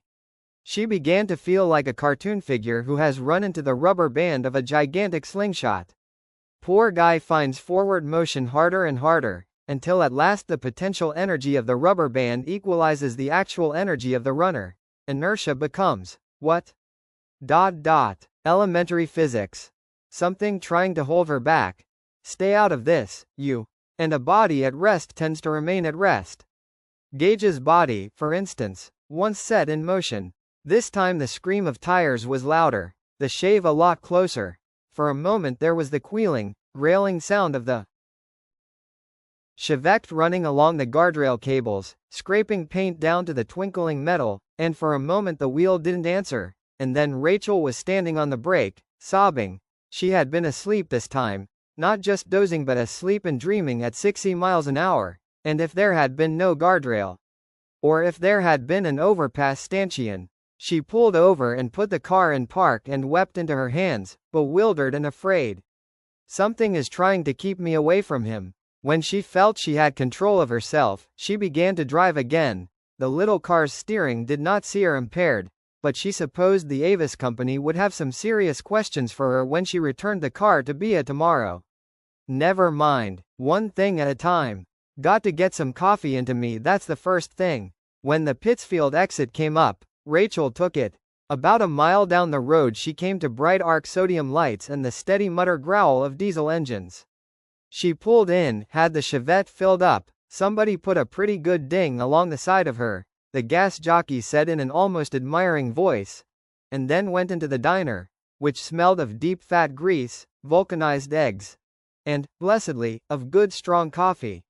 She began to feel like a cartoon figure who has run into the rubber band of a gigantic slingshot. Poor guy finds forward motion harder and harder, until at last the potential energy of the rubber band equalizes the actual energy of the runner. Inertia becomes, what? Elementary physics. Something trying to hold her back. Stay out of this, you. And a body at rest tends to remain at rest. Gage's body, for instance, once set in motion. This time the scream of tires was louder, the shave a lot closer. For a moment there was the squealing, grailing sound of the Chevette running along the guardrail cables, scraping paint down to the twinkling metal, and for a moment the wheel didn't answer, and then Rachel was standing on the brake, sobbing. She had been asleep this time, not just dozing but asleep and dreaming at 60 miles an hour, and if there had been no guardrail, or if there had been an overpass stanchion. She pulled over and put the car in park and wept into her hands, bewildered and afraid. Something is trying to keep me away from him. When she felt she had control of herself, she began to drive again. The little car's steering did not seem impaired, but she supposed the Avis company would have some serious questions for her when she returned the car to Bia tomorrow. Never mind, one thing at a time. Got to get some coffee into me, that's the first thing. When the Pittsfield exit came up, Rachel took it. About a mile down the road she came to bright arc sodium lights and the steady mutter growl of diesel engines. She pulled in, had the Chevette filled up. Somebody put a pretty good ding along the side of her, the gas jockey said in an almost admiring voice, and then went into the diner, which smelled of deep fat grease, vulcanized eggs, and, blessedly, of good strong coffee.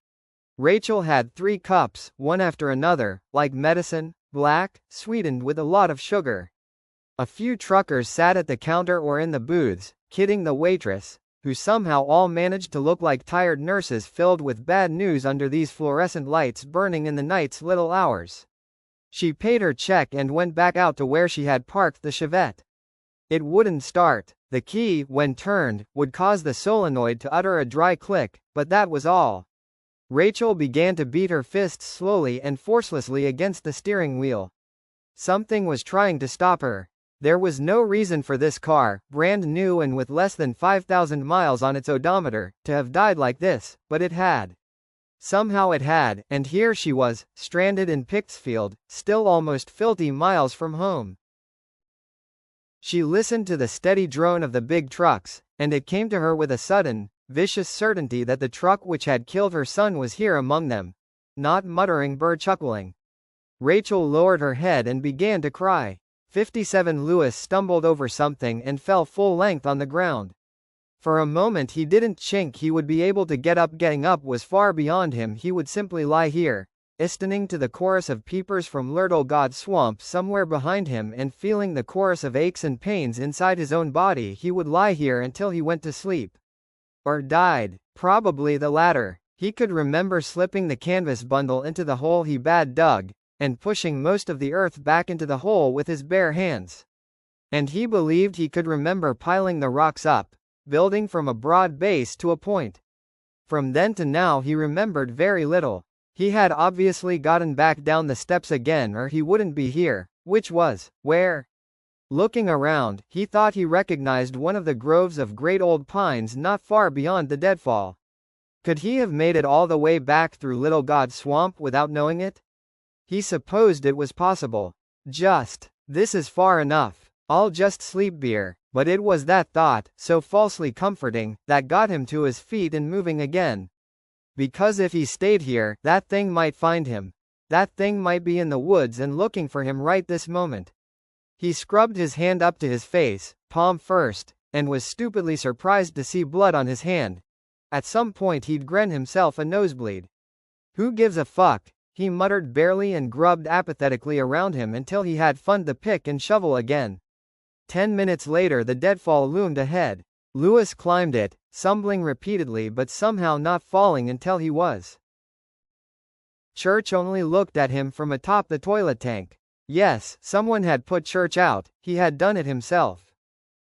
Rachel had 3 cups, one after another, like medicine, black, sweetened with a lot of sugar. A few truckers sat at the counter or in the booths, kidding the waitress, who somehow all managed to look like tired nurses filled with bad news under these fluorescent lights burning in the night's little hours. She paid her check and went back out to where she had parked the Chevette. It wouldn't start. The key, when turned, would cause the solenoid to utter a dry click, but that was all. Rachel began to beat her fists slowly and forcelessly against the steering wheel. Something was trying to stop her. There was no reason for this car, brand new and with less than 5,000 miles on its odometer, to have died like this, but it had. Somehow it had, and here she was, stranded in Pittsfield, still almost 50 miles from home. She listened to the steady drone of the big trucks, and it came to her with a sudden, vicious certainty that the truck which had killed her son was here among them. Not muttering, chuckling. Rachel lowered her head and began to cry. 57 Lewis stumbled over something and fell full length on the ground. For a moment he didn't think he would be able to get up. Getting up was far beyond him. He would simply lie here, listening to the chorus of peepers from Lurtle God Swamp somewhere behind him and feeling the chorus of aches and pains inside his own body. He would lie here until he went to sleep. Or died. Probably the latter. He could remember slipping the canvas bundle into the hole he bad dug, and pushing most of the earth back into the hole with his bare hands. And he believed he could remember piling the rocks up, building from a broad base to a point. From then to now he remembered very little. He had obviously gotten back down the steps again or he wouldn't be here, which was, where? Looking around, he thought he recognized one of the groves of great old pines not far beyond the deadfall. Could he have made it all the way back through Little God Swamp without knowing it? He supposed it was possible. This is far enough. I'll just sleep beer. But it was that thought, so falsely comforting, that got him to his feet and moving again. Because if he stayed here, that thing might find him. That thing might be in the woods and looking for him right this moment. He scrubbed his hand up to his face, palm first, and was stupidly surprised to see blood on his hand. At some point he'd grin himself a nosebleed. Who gives a fuck? He muttered barely and grubbed apathetically around him until he had found the pick and shovel again. 10 minutes later the deadfall loomed ahead. Lewis climbed it, stumbling repeatedly but somehow not falling until he was. Church only looked at him from atop the toilet tank. Yes, someone had put Church out, he had done it himself.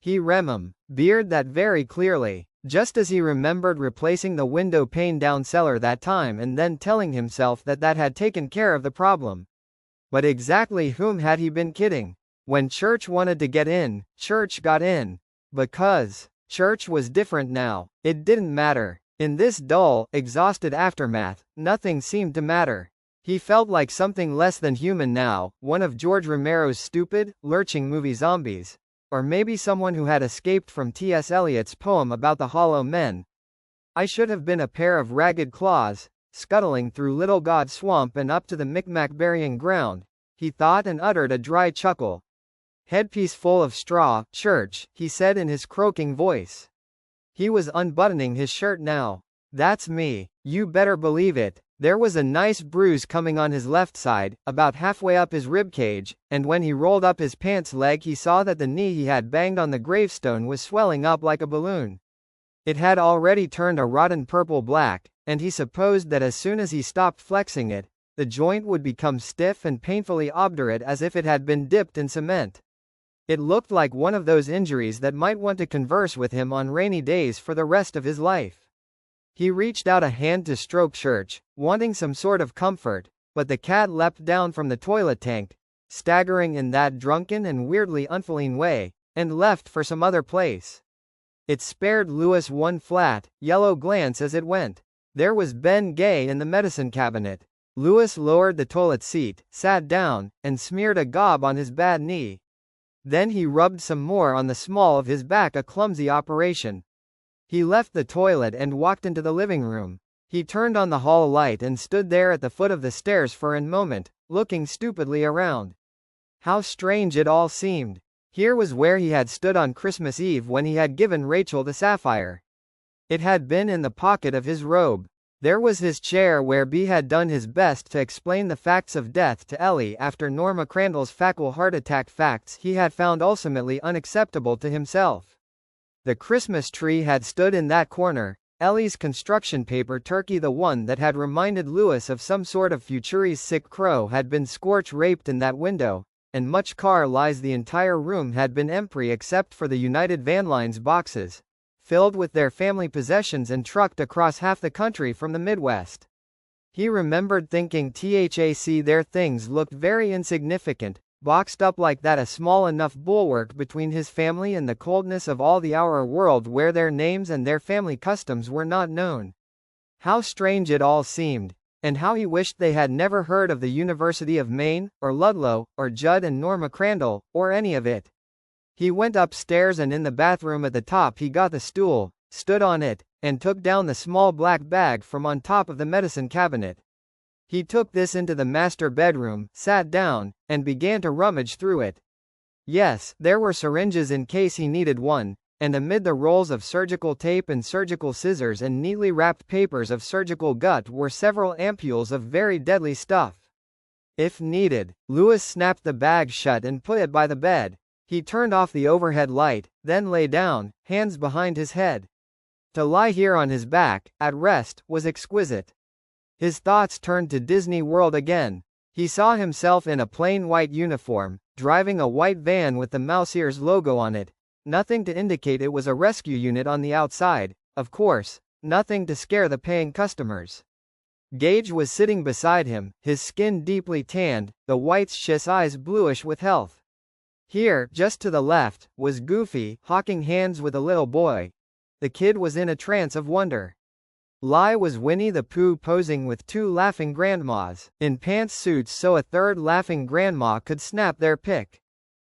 He remembered that very clearly, just as he remembered replacing the window pane down cellar that time and then telling himself that that had taken care of the problem. But exactly whom had he been kidding? When Church wanted to get in, Church got in. Because Church was different now, it didn't matter. In this dull, exhausted aftermath, nothing seemed to matter. He felt like something less than human now, one of George Romero's stupid, lurching movie zombies. Or maybe someone who had escaped from T.S. Eliot's poem about the hollow men. I should have been a pair of ragged claws, scuttling through Little God Swamp and up to the Micmac burying ground, he thought and uttered a dry chuckle. Headpiece full of straw, Church, he said in his croaking voice. He was unbuttoning his shirt now. That's me, you better believe it. There was a nice bruise coming on his left side, about halfway up his ribcage, and when he rolled up his pants leg he saw that the knee he had banged on the gravestone was swelling up like a balloon. It had already turned a rotten purple-black, and he supposed that as soon as he stopped flexing it, the joint would become stiff and painfully obdurate as if it had been dipped in cement. It looked like one of those injuries that might want to converse with him on rainy days for the rest of his life. He reached out a hand to stroke Church, wanting some sort of comfort, but the cat leapt down from the toilet tank, staggering in that drunken and weirdly unfeeling way, and left for some other place. It spared Lewis one flat, yellow glance as it went. There was Ben Gay in the medicine cabinet. Lewis lowered the toilet seat, sat down, and smeared a gob on his bad knee. Then he rubbed some more on the small of his back, a clumsy operation. He left the toilet and walked into the living room. He turned on the hall light and stood there at the foot of the stairs for a moment, looking stupidly around. How strange it all seemed. Here was where he had stood on Christmas Eve when he had given Rachel the sapphire. It had been in the pocket of his robe. There was his chair where B had done his best to explain the facts of death to Ellie after Norma Crandall's fatal heart attack, facts he had found ultimately unacceptable to himself. The Christmas tree had stood in that corner, Ellie's construction paper turkey, the one that had reminded Lewis of some sort of Future's sick crow, had been scorch-raped in that window, and much car lies the entire room had been empty except for the United Van Line's boxes, filled with their family possessions and trucked across half the country from the Midwest. He remembered thinking their things looked very insignificant, boxed up like that, a small enough bulwark between his family and the coldness of all the our world where their names and their family customs were not known. How strange it all seemed, and how he wished they had never heard of the University of Maine, or Ludlow, or Judd and Norma Crandall, or any of it. He went upstairs and in the bathroom at the top he got the stool, stood on it, and took down the small black bag from on top of the medicine cabinet. He took this into the master bedroom, sat down, and began to rummage through it. Yes, there were syringes in case he needed one, and amid the rolls of surgical tape and surgical scissors and neatly wrapped papers of surgical gut were several ampules of very deadly stuff. If needed, Lewis snapped the bag shut and put it by the bed. He turned off the overhead light, then lay down, hands behind his head. To lie here on his back, at rest, was exquisite. His thoughts turned to Disney World again. He saw himself in a plain white uniform, driving a white van with the Mouse Ears logo on it. Nothing to indicate it was a rescue unit on the outside, of course, nothing to scare the paying customers. Gage was sitting beside him, his skin deeply tanned, the whites eyes bluish with health. Here, just to the left, was Goofy, hawking hands with a little boy. The kid was in a trance of wonder. Lie was Winnie the Pooh posing with two laughing grandmas, in pantsuits so a third laughing grandma could snap their pic.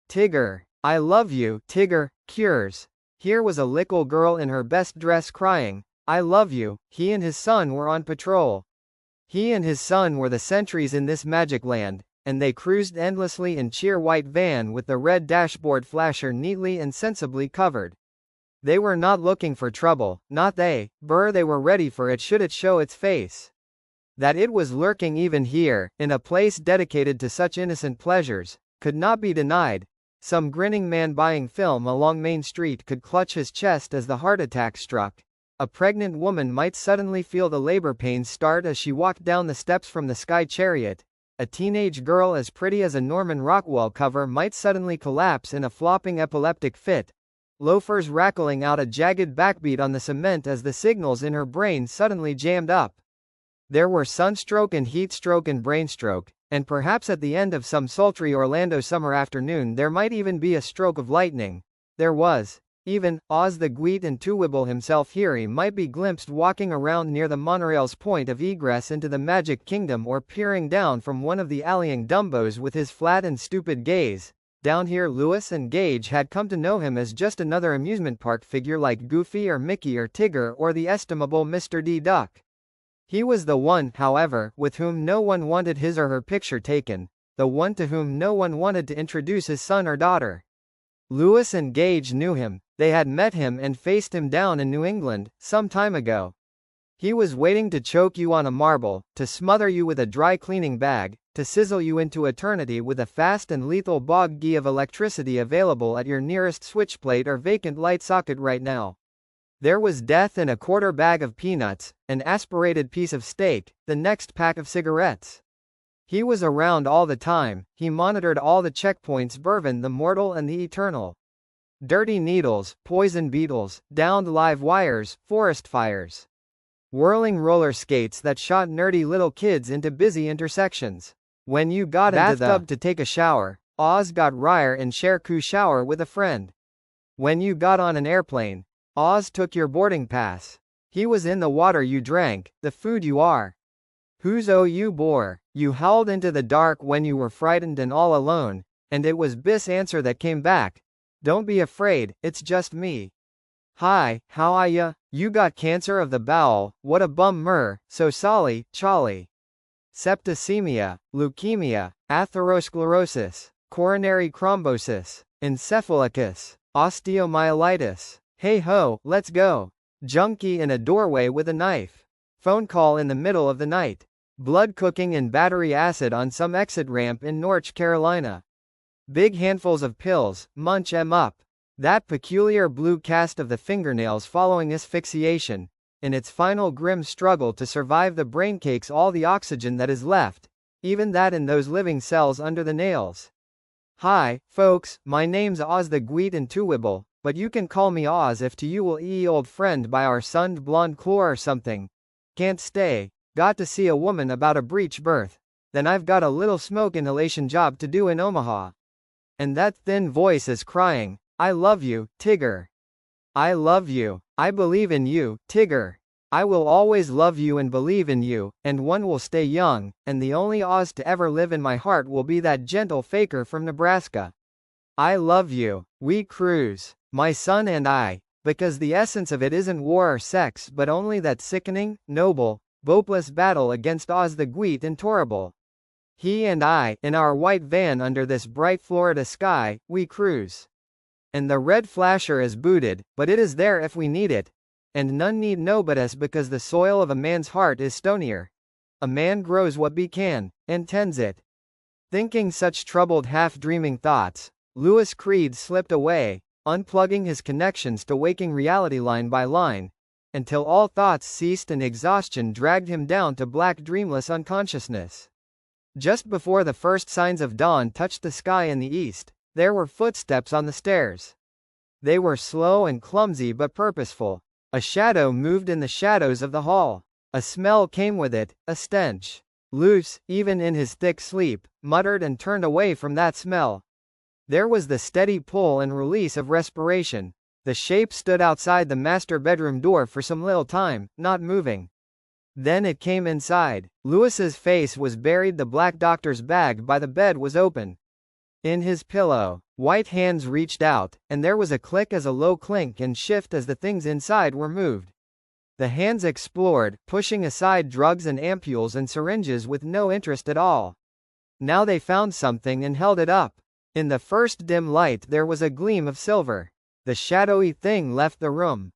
Tigger, I love you, Tigger, cures. Here was a little girl in her best dress crying, I love you. He and his son were on patrol. He and his son were the sentries in this magic land, and they cruised endlessly in sheer white van with the red dashboard flasher neatly and sensibly covered. They were not looking for trouble, not they, they were ready for it should it show its face. That it was lurking even here, in a place dedicated to such innocent pleasures, could not be denied. Some grinning man buying film along Main Street could clutch his chest as the heart attack struck. A pregnant woman might suddenly feel the labor pains start as she walked down the steps from the Sky Chariot. A teenage girl as pretty as a Norman Rockwell cover might suddenly collapse in a flopping epileptic fit. Loafers rackling out a jagged backbeat on the cement as the signals in her brain suddenly jammed up. There were sunstroke and heatstroke and brainstroke, and perhaps at the end of some sultry Orlando summer afternoon there might even be a stroke of lightning. There was. Even, Oz the Gweet and Toowyble himself here he might be glimpsed walking around near the monorail's point of egress into the Magic Kingdom or peering down from one of the alleying Dumbos with his flat and stupid gaze. Down here Lewis and Gage had come to know him as just another amusement park figure like Goofy or Mickey or Tigger or the estimable Mr. D. Duck. He was the one, however, with whom no one wanted his or her picture taken, the one to whom no one wanted to introduce his son or daughter. Lewis and Gage knew him, they had met him and faced him down in New England, some time ago. He was waiting to choke you on a marble, to smother you with a dry cleaning bag, to sizzle you into eternity with a fast and lethal bog ghee of electricity available at your nearest switchplate or vacant light socket right now. There was death in a quarter bag of peanuts, an aspirated piece of steak, the next pack of cigarettes. He was around all the time, he monitored all the checkpoints Bervin the mortal and the eternal. Dirty needles, poison beetles, downed live wires, forest fires. Whirling roller skates that shot nerdy little kids into busy intersections. When you got into the bathtub to take a shower, Oz got Ryer and Sherku shower with a friend. When you got on an airplane, Oz took your boarding pass. He was in the water you drank, the food you are. Whose you bore, you howled into the dark when you were frightened and all alone, and it was Biss' answer that came back. Don't be afraid, it's just me. Hi, how are ya? You got cancer of the bowel, what a bummer, so sorry, Charlie. Septicemia, leukemia, atherosclerosis, coronary thrombosis, encephalitis, osteomyelitis. Hey ho, let's go. Junkie in a doorway with a knife. Phone call in the middle of the night. Blood cooking in battery acid on some exit ramp in North Carolina. Big handfuls of pills, munch 'em up. That peculiar blue cast of the fingernails following asphyxiation, in its final grim struggle to survive the brain cakes all the oxygen that is left, even that in those living cells under the nails. Hi, folks, my name's Oz the Gweet and Toowyble, but you can call me Oz if to you will old friend by our sunned blonde claw or something. Can't stay, got to see a woman about a breech birth, then I've got a little smoke inhalation job to do in Omaha. And that thin voice is crying, I love you, Tigger. I love you. I believe in you, Tigger. I will always love you and believe in you, and one will stay young, and the only Oz to ever live in my heart will be that gentle faker from Nebraska. I love you. We cruise, my son and I, because the essence of it isn't war or sex but only that sickening, noble, hopeless battle against Oz the Gweet and Toowyble. He and I, in our white van under this bright Florida sky, we cruise. And the red flasher is booted, but it is there if we need it. And none need know but us because the soil of a man's heart is stonier. A man grows what he can, and tends it. Thinking such troubled half-dreaming thoughts, Louis Creed slipped away, unplugging his connections to waking reality line by line, until all thoughts ceased and exhaustion dragged him down to black dreamless unconsciousness. Just before the first signs of dawn touched the sky in the east, there were footsteps on the stairs. They were slow and clumsy but purposeful. A shadow moved in the shadows of the hall. A smell came with it, a stench. Luce, even in his thick sleep, muttered and turned away from that smell. There was the steady pull and release of respiration. The shape stood outside the master bedroom door for some little time, not moving. Then it came inside. Louis's face was buried. The black doctor's bag by the bed was open. In his pillow, white hands reached out, and there was a click as a low clink and shift as the things inside were moved. The hands explored, pushing aside drugs and ampules and syringes with no interest at all. Now they found something and held it up. In the first dim light there was a gleam of silver. The shadowy thing left the room.